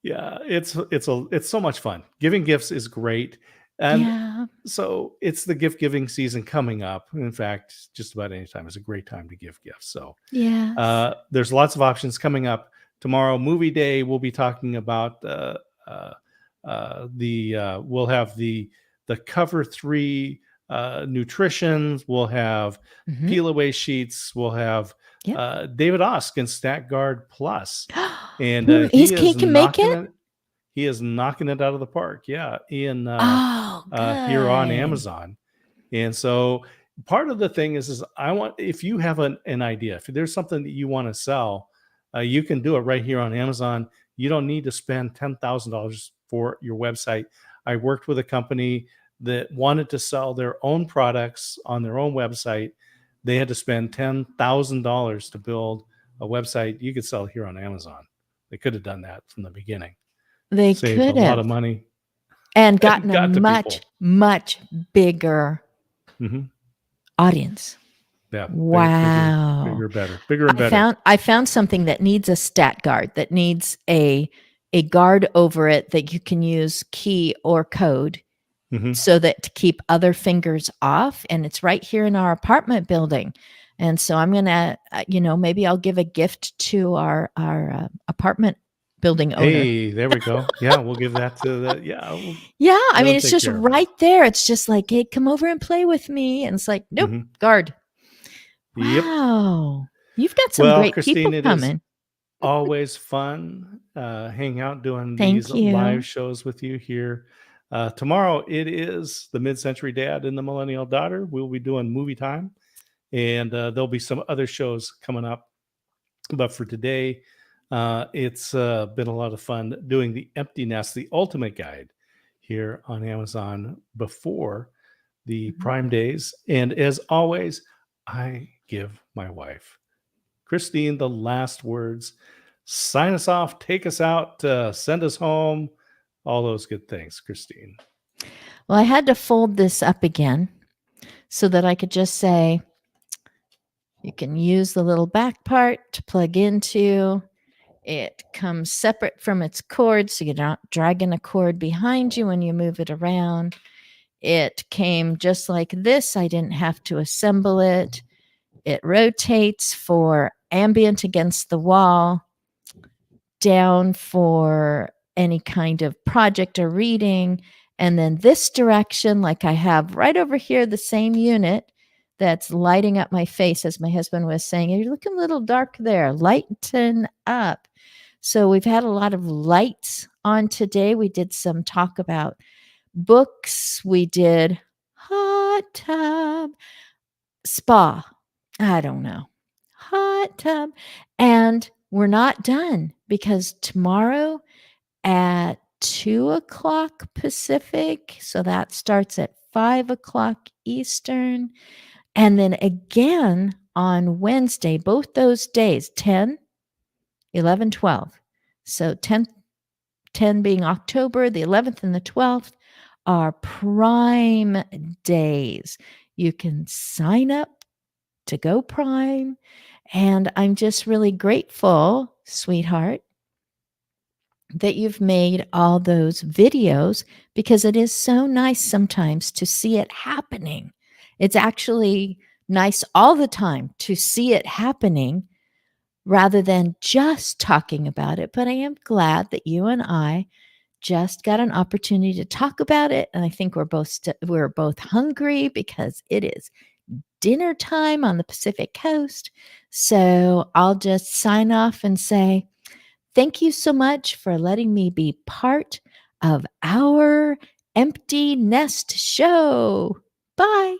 Speaker 1: Yeah, it's so much fun. Giving gifts is great. And
Speaker 2: Yeah.
Speaker 1: so it's the gift giving season coming up. In fact, just about any time is a great time to give gifts. So
Speaker 2: Yes.
Speaker 1: there's lots of options coming up. Tomorrow, movie day, we'll be talking about we'll have the cover 3 nutrition. We'll have
Speaker 2: Mhm.
Speaker 1: peel away sheets. We'll have
Speaker 2: Yep.
Speaker 1: David Osk in Stat Guard Plus, and
Speaker 2: He can make it?
Speaker 1: he is knocking it out of the park. Yeah, in
Speaker 2: Oh,
Speaker 1: here on
Speaker 2: good.
Speaker 1: Amazon. And so part of the thing is I want, if you have an idea, if there's something that you want to sell, you can do it right here on Amazon. You don't need to spend $10,000 for your website. I worked with a company that wanted to sell their own products on their own website. They had to spend $10,000 to build a website you could sell here on Amazon. They could have done that from the beginning.
Speaker 2: They
Speaker 1: Saved a
Speaker 2: could
Speaker 1: lot of
Speaker 2: have.
Speaker 1: money.
Speaker 2: And gotten a
Speaker 1: got to
Speaker 2: much,
Speaker 1: people.
Speaker 2: much bigger
Speaker 1: Mhm.
Speaker 2: audience.
Speaker 1: Yeah.
Speaker 2: Wow.
Speaker 1: Bigger, better. Bigger and better.
Speaker 2: I found something that needs a stat guard, that needs a guard over it that you can use key or code
Speaker 1: Mhm.
Speaker 2: so that to keep other fingers off. And it's right here in our apartment building. And so I'm going to, maybe I'll give a gift to our apartment building owner.
Speaker 1: Hey, there we go. Yeah, we'll give that to the
Speaker 2: Yeah, I
Speaker 1: let
Speaker 2: mean,
Speaker 1: him
Speaker 2: it's
Speaker 1: take
Speaker 2: just
Speaker 1: care of it.
Speaker 2: right there. It's just like, hey, come over and play with me. And it's like, nope,
Speaker 1: Mhm.
Speaker 2: guard.
Speaker 1: Yep.
Speaker 2: Wow. You've got some
Speaker 1: Well,
Speaker 2: great
Speaker 1: Christine,
Speaker 2: people
Speaker 1: it is
Speaker 2: coming.
Speaker 1: always fun hanging out doing
Speaker 2: Thank
Speaker 1: these live
Speaker 2: you.
Speaker 1: shows with you here. Tomorrow it is the Mid-Century Dad and the Millennial Daughter. We'll be doing movie time, and there'll be some other shows coming up. But for today, it's been a lot of fun doing the Empty Nest, the ultimate guide here on Amazon before the
Speaker 2: Mhm.
Speaker 1: Prime Days. And as always, I give my wife, Christine, the last words. sign us off, take us out, send us home, all those good things, Christine.
Speaker 2: Well, I had to fold this up again so that I could just say, you can use the little back part to plug into. It comes separate from its cord, so you're not dragging a cord behind you when you move it around. It came just like this. I didn't have to assemble it. It rotates for ambient against the wall, down for any kind of project or reading, and then this direction, like I have right over here, the same unit that's lighting up my face, as my husband was saying, you're looking a little dark there, lighten up. So we've had a lot of lights on today. We did some talk about books. We did hot tub, spa. I don't know. Hot tub. And we're not done because tomorrow at 2:00 Pacific, so that starts at 5:00 Eastern. And then again on Wednesday, both those days, 10, 11, 12. So 10 being October, the 11th and the 12th are Prime days. You can sign up to go Prime. And I'm just really grateful, sweetheart, that you've made all those videos, because it is so nice sometimes to see it happening. It's actually nice all the time to see it happening rather than just talking about it. But I am glad that you and I just got an opportunity to talk about it. And I think we're both hungry because it is dinner time on the Pacific Coast. So I'll just sign off and say, thank you so much for letting me be part of our Empty Nest show. Bye.